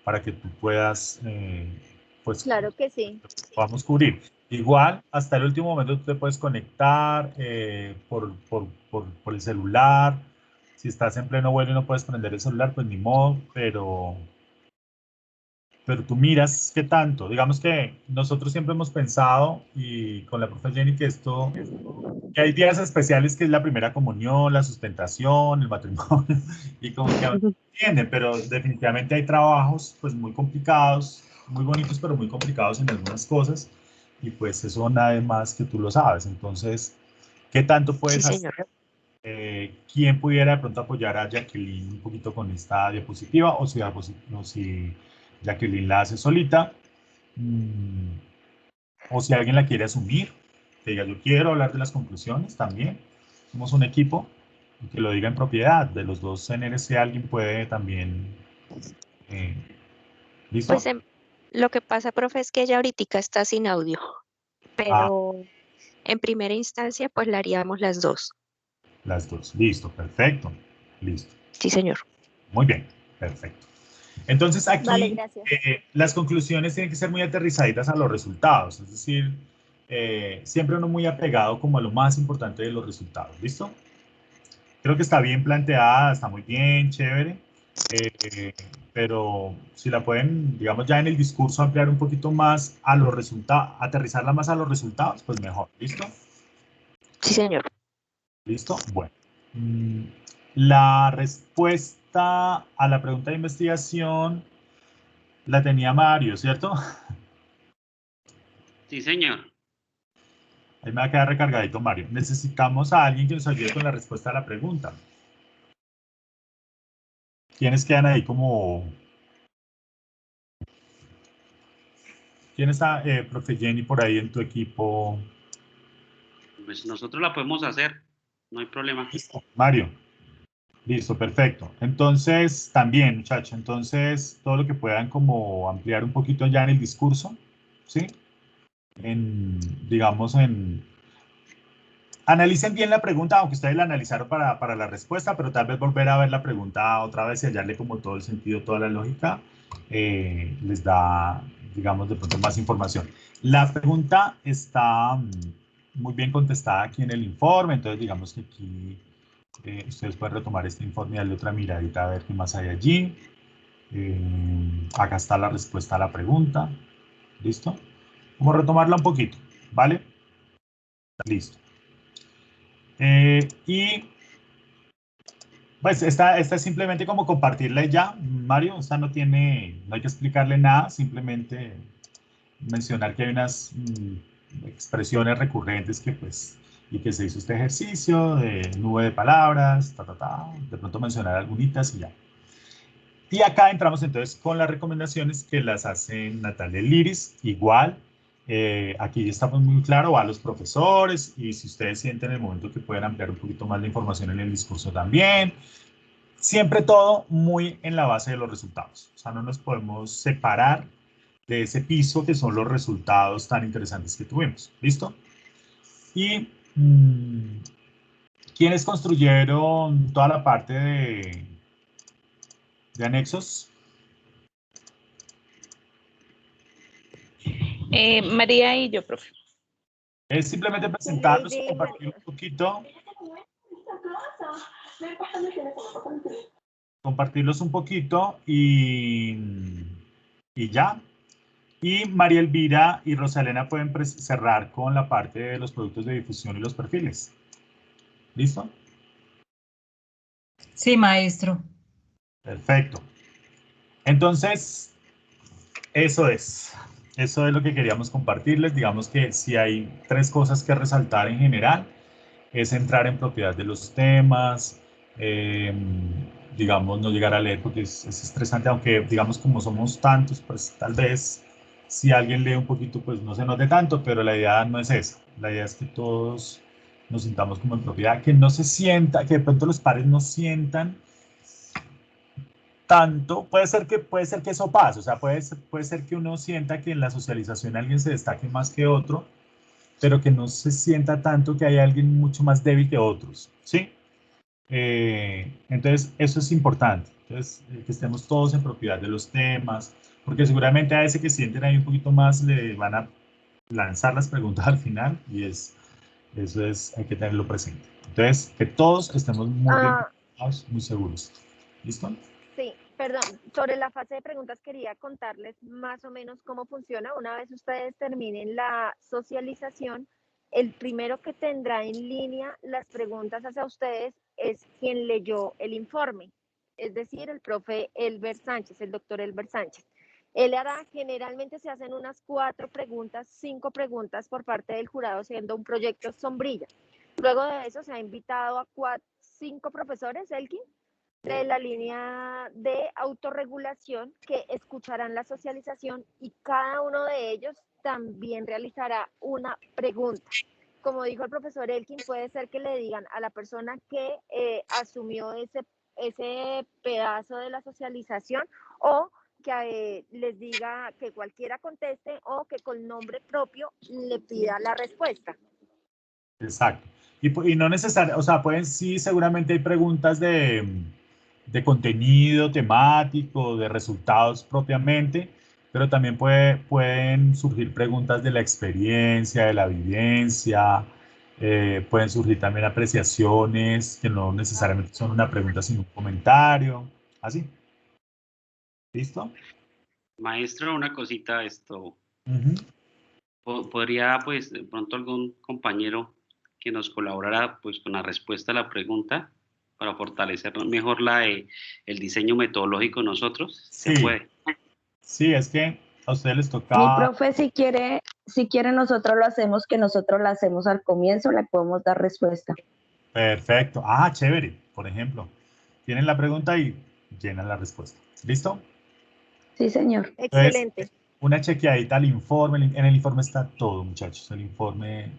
tú puedas, pues, Claro que sí. podamos cubrir. Igual, hasta el último momento tú te puedes conectar por el celular. Si estás en pleno vuelo y no puedes prender el celular, pues ni modo, pero tú miras qué tanto. Digamos que nosotros siempre hemos pensado, y con la profe Jenny, que hay días especiales que es la primera comunión, la sustentación, el matrimonio, y como que entiende, pero definitivamente hay trabajos pues muy complicados, muy bonitos, pero muy complicados en algunas cosas, y pues eso nada más que tú lo sabes. Entonces, ¿qué tanto puedes Sí, hacer? señor. ¿Quién pudiera de pronto apoyar a Jacqueline un poquito con esta diapositiva? O si Jacqueline la hace solita, o si alguien la quiere asumir, que diga yo quiero hablar de las conclusiones también. somos un equipo, y que lo diga en propiedad. De los dos NRC alguien puede también... ¿listo? Pues lo que pasa, profe, es que ella ahorita está sin audio, pero en primera instancia, pues la haríamos las dos. Las dos. Listo, perfecto. Listo. Sí, señor. Muy bien, perfecto. Entonces aquí Vale, gracias. las conclusiones tienen que ser muy aterrizaditas a los resultados, es decir, siempre uno muy apegado como a lo más importante de los resultados, ¿listo? Creo que está bien planteada, está muy bien, chévere, pero si la pueden, digamos, ya en el discurso ampliar un poquito más a los resultados, aterrizarla más a los resultados, pues mejor, ¿listo? Sí, señor. ¿Listo? Bueno. La respuesta a la pregunta de investigación la tenía Mario, ¿cierto? Sí, señor. Ahí me va a quedar recargadito Mario. Necesitamos a alguien que nos ayude con la respuesta a la pregunta. ¿Quiénes quedan ahí como... ¿Quién está, profe Jenny, por ahí en tu equipo? Pues nosotros la podemos hacer, no hay problema. Listo, Mario. Listo, perfecto. Entonces, también, muchachos, entonces, todo lo que puedan como ampliar un poquito ya en el discurso, ¿sí? Digamos, analicen bien la pregunta, aunque ustedes la analizaron para la respuesta, pero tal vez volver a ver la pregunta otra vez y hallarle como todo el sentido, toda la lógica, les da, digamos, de pronto más información. La pregunta está muy bien contestada aquí en el informe, entonces digamos que aquí ustedes pueden retomar este informe y darle otra miradita a ver qué más hay allí. Acá está la respuesta a la pregunta. ¿Listo? Vamos a retomarla un poquito, ¿vale? Listo. Y pues esta es simplemente como compartirla y ya, Mario, esta no hay que explicarle nada, simplemente mencionar que hay unas expresiones recurrentes que pues, y que se hizo este ejercicio de nube de palabras, de pronto mencionar algunitas y ya. Y acá entramos entonces con las recomendaciones que las hace Natalia Liris, igual, aquí ya estamos muy claro, va a los profesores y si ustedes sienten en el momento que pueden ampliar un poquito más la información en el discurso también. Siempre todo muy en la base de los resultados. O sea, no nos podemos separar de ese piso que son los resultados tan interesantes que tuvimos. ¿Listo? Y ¿quiénes construyeron toda la parte de anexos? María y yo, profe. Es simplemente presentarlos y Lady compartir un poquito. Compartirlos un poquito y ya. Y María Elvira y Rosalena pueden cerrar con la parte de los productos de difusión y los perfiles. ¿Listo? Sí, maestro. Perfecto. Entonces, eso es lo que queríamos compartirles. Digamos que si hay 3 cosas que resaltar en general, es entrar en propiedad de los temas, digamos, no llegar a leer porque es estresante, aunque digamos como somos tantos, pues tal vez si alguien lee un poquito, pues no se note tanto, pero la idea no es esa. La idea es que todos nos sintamos como en propiedad, que no se sienta, que de pronto los pares no sientan tanto, puede ser que eso pase, o sea, puede ser que uno sienta que en la socialización alguien se destaque más que otro, pero que no se sienta tanto que hay alguien mucho más débil que otros, ¿sí? Entonces, eso es importante, entonces, que estemos todos en propiedad de los temas, porque seguramente a ese que sienten ahí un poquito más le van a lanzar las preguntas al final y eso es, hay que tenerlo presente. Entonces, que todos estemos muy bien preparados, muy seguros. ¿Listo? Sí, perdón, sobre la fase de preguntas quería contarles más o menos cómo funciona. Una vez ustedes terminen la socialización, el primero que tendrá en línea las preguntas hacia ustedes es quien leyó el informe, es decir, el profe Elber Sánchez, el doctor Elber Sánchez. Él hará, generalmente se hacen unas 4 preguntas, 5 preguntas por parte del jurado, siendo un proyecto sombrilla. Luego de eso se ha invitado a 5 profesores, Elkin, de la línea de autorregulación que escucharán la socialización y cada uno de ellos también realizará una pregunta. como dijo el profesor Elkin, puede ser que le digan a la persona que asumió ese pedazo de la socialización, o que les diga que cualquiera conteste, o que con nombre propio le pida la respuesta. Exacto. Y no necesariamente, o sea, pueden, sí, seguramente hay preguntas de contenido temático, de resultados propiamente, pero también pueden surgir preguntas de la experiencia, de la vivencia, pueden surgir también apreciaciones que no necesariamente son una pregunta, sino un comentario, así. ¿Listo? Maestro, una cosita, Ujú. ¿podría, pues, de pronto algún compañero que nos colaborara, pues, con la respuesta a la pregunta para fortalecer mejor el diseño metodológico nosotros? ¿Se Sí, puede? sí, es que a ustedes les Mi toca. profe, si quiere nosotros lo hacemos, que nosotros lo hacemos al comienzo, le podemos dar respuesta. Perfecto. Ah, chévere. Por ejemplo, tienen la pregunta y llenan la respuesta. ¿Listo? Sí, señor. Entonces, Excelente. una chequeadita al informe. En el informe está todo, muchachos. El informe,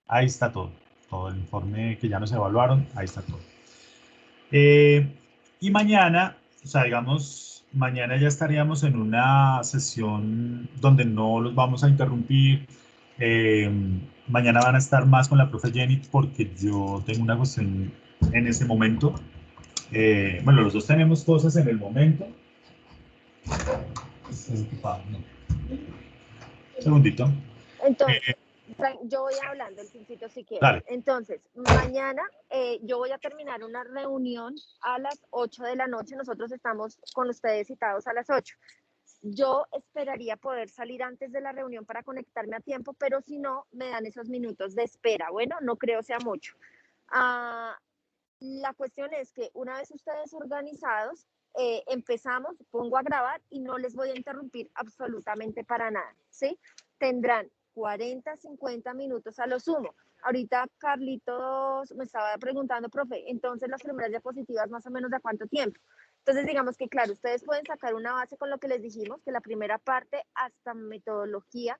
ahí está todo. Todo el informe que ya nos evaluaron, ahí está todo. Y mañana, o sea, digamos, mañana ya estaríamos en una sesión donde no los vamos a interrumpir. Mañana van a estar más con la profe Jenny porque yo tengo una cuestión en ese momento. Bueno, los dos tenemos cosas en el momento. Estoy ocupado, no. Un segundito. Entonces, yo voy hablando el principio si quieres. Dale. Entonces, mañana yo voy a terminar una reunión a las 8 de la noche. Nosotros estamos con ustedes citados a las 8. Yo esperaría poder salir antes de la reunión para conectarme a tiempo, pero si no, me dan esos minutos de espera. Bueno, no creo sea mucho. La cuestión es que una vez ustedes organizados, empezamos, pongo a grabar y no les voy a interrumpir absolutamente para nada, ¿sí? Tendrán 40, 50 minutos a lo sumo. Ahorita Carlitos me estaba preguntando, profe, entonces las primeras diapositivas más o menos de cuánto tiempo. Entonces digamos que claro, ustedes pueden sacar una base con lo que les dijimos, que la primera parte hasta metodología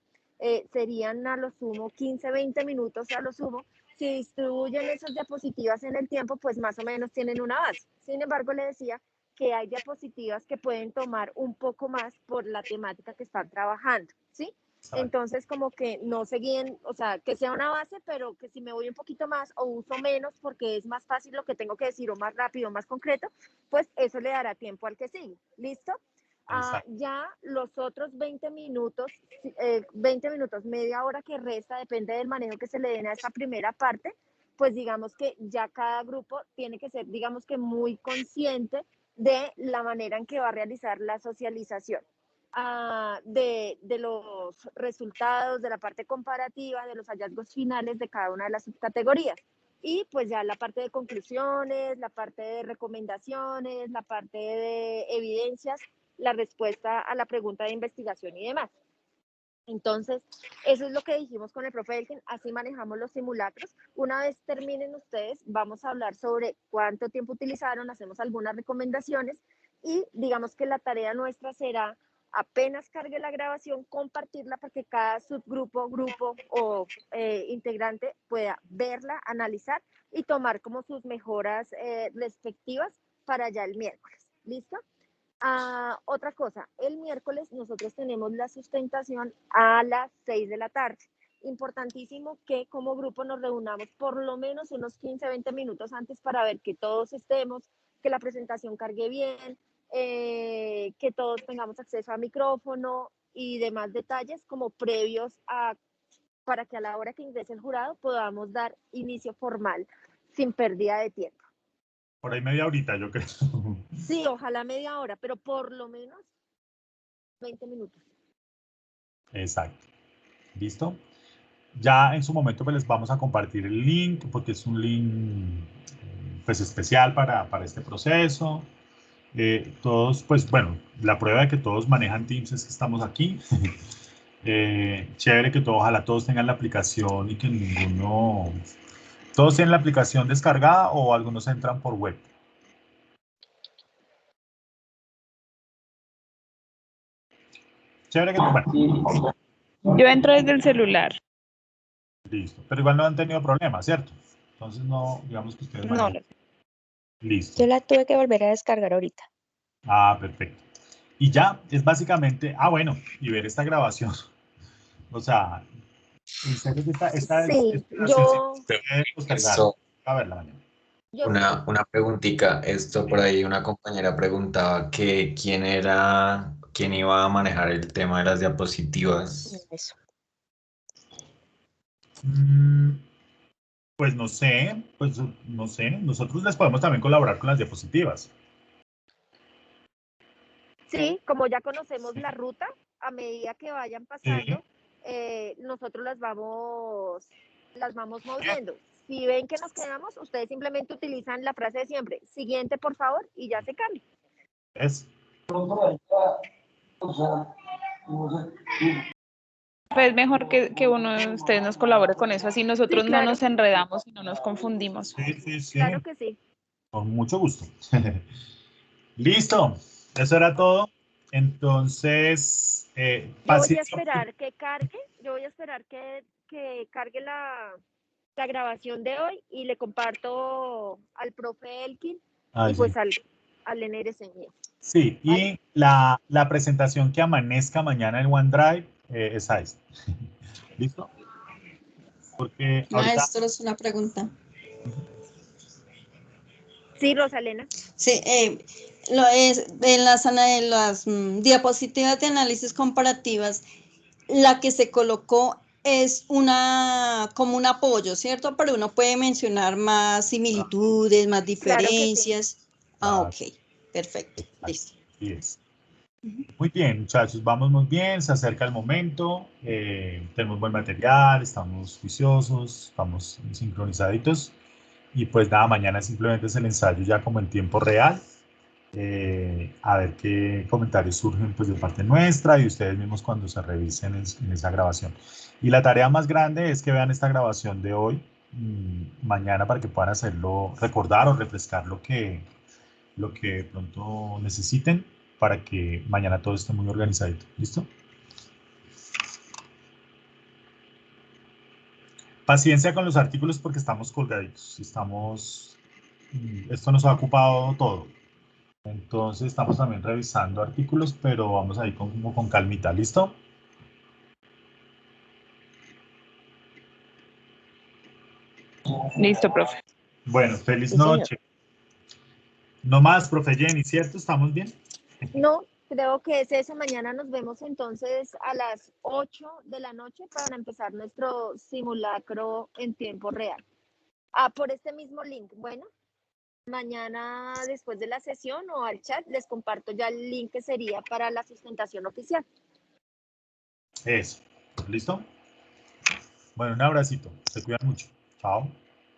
serían a lo sumo 15, 20 minutos a lo sumo. Si distribuyen esas diapositivas en el tiempo, pues más o menos tienen una base. Sin embargo, le decía que hay diapositivas que pueden tomar un poco más por la temática que están trabajando, ¿sí? Entonces, como que no se guíen, o sea, que sea una base, pero que si me voy un poquito más o uso menos porque es más fácil lo que tengo que decir o más rápido, más concreto, pues eso le dará tiempo al que sigue. ¿Listo? Ya los otros 20 minutos, media hora que resta, depende del manejo que se le den a esta primera parte, pues digamos que ya cada grupo tiene que ser, digamos que muy consciente de la manera en que va a realizar la socialización, de los resultados, de la parte comparativa, de los hallazgos finales de cada una de las subcategorías. Y pues ya la parte de conclusiones, la parte de recomendaciones, la parte de evidencias, la respuesta a la pregunta de investigación y demás. Entonces, eso es lo que dijimos con el profe Elkin, así manejamos los simulacros. Una vez terminen ustedes, vamos a hablar sobre cuánto tiempo utilizaron, hacemos algunas recomendaciones y digamos que la tarea nuestra será, apenas cargue la grabación, compartirla para que cada subgrupo, grupo o integrante pueda verla, analizar y tomar como sus mejoras respectivas para ya el miércoles. ¿Listo? Otra cosa, el miércoles nosotros tenemos la sustentación a las 6 de la tarde. Importantísimo que como grupo nos reunamos por lo menos unos 15, 20 minutos antes para ver que todos estemos, que la presentación cargue bien, que todos tengamos acceso a micrófono y demás detalles como previos para que a la hora que ingrese el jurado podamos dar inicio formal sin pérdida de tiempo. Por ahí media horita, yo creo. Sí, ojalá media hora, pero por lo menos 20 minutos. Exacto. ¿Listo? Ya en su momento pues les vamos a compartir el link porque es un link pues especial para este proceso. Todos, pues bueno, la prueba de que todos manejan Teams es que estamos aquí. Chévere que ojalá todos tengan la aplicación y que ninguno... ¿Todos tienen la aplicación descargada o algunos entran por web? Chévere que... Bueno. Yo entro desde el celular. Listo. Pero igual no han tenido problemas, ¿cierto? Entonces no, digamos que ustedes No, manejan. no. Listo. Yo la tuve que volver a descargar ahorita. Ah, perfecto. Y ya, es básicamente, bueno, y ver esta grabación. O sea, en serio que esta Sí, grabación sí yo, se puede postergar. Esto, A verla mañana. yo, una preguntita. Esto por ahí una compañera preguntaba que quién iba a manejar el tema de las diapositivas. Eso. Pues no sé, nosotros les podemos también colaborar con las diapositivas. sí, como ya conocemos la ruta, a medida que vayan pasando, nosotros las vamos moviendo. Si ven que nos quedamos, ustedes simplemente utilizan la frase de siempre, siguiente por favor, y ya se cambia. Es. Pues mejor que uno de ustedes nos colabore con eso, así nosotros Sí, claro. no nos enredamos y no nos confundimos. Sí. Claro que sí. Con mucho gusto. Listo, eso era todo. Entonces, Yo voy a paciencia. esperar que cargue, que cargue la grabación de hoy y le comparto al profe Elkin y pues Sí. al NRC. Sí, ¿Vale? y la presentación que amanezca mañana en OneDrive es esta. ¿Listo? Porque ahorita... Maestro, es una pregunta. Sí, Rosalena. Sí, en las diapositivas de análisis comparativas, la que se colocó es como un apoyo, ¿cierto? Pero uno puede mencionar más similitudes, más Claro que sí. diferencias. Claro. Ok, perfecto, listo. Así es. Muy bien, muchachos, vamos muy bien, se acerca el momento, tenemos buen material, estamos juiciosos, estamos sincronizaditos y pues nada, mañana simplemente es el ensayo ya como en tiempo real, a ver qué comentarios surgen pues de parte nuestra y ustedes mismos cuando se revisen en esa grabación. Y la tarea más grande es que vean esta grabación de hoy, mañana para que puedan hacerlo, recordar o refrescar lo que de pronto necesiten para que mañana todo esté muy organizadito. ¿Listo? Paciencia con los artículos porque estamos colgaditos. Esto nos ha ocupado todo. Entonces estamos también revisando artículos, pero vamos ahí como con calmita. ¿Listo? Listo, profe. Bueno, feliz Sí, señor. noche. No más, profe Jenny, ¿cierto? ¿Estamos bien? No, creo que es eso. Mañana nos vemos entonces a las 8 de la noche para empezar nuestro simulacro en tiempo real. Por este mismo link. Bueno, mañana después de la sesión o al chat les comparto ya el link que sería para la sustentación oficial. Eso. ¿Listo? Bueno, un abracito. Se cuidan mucho. Chao.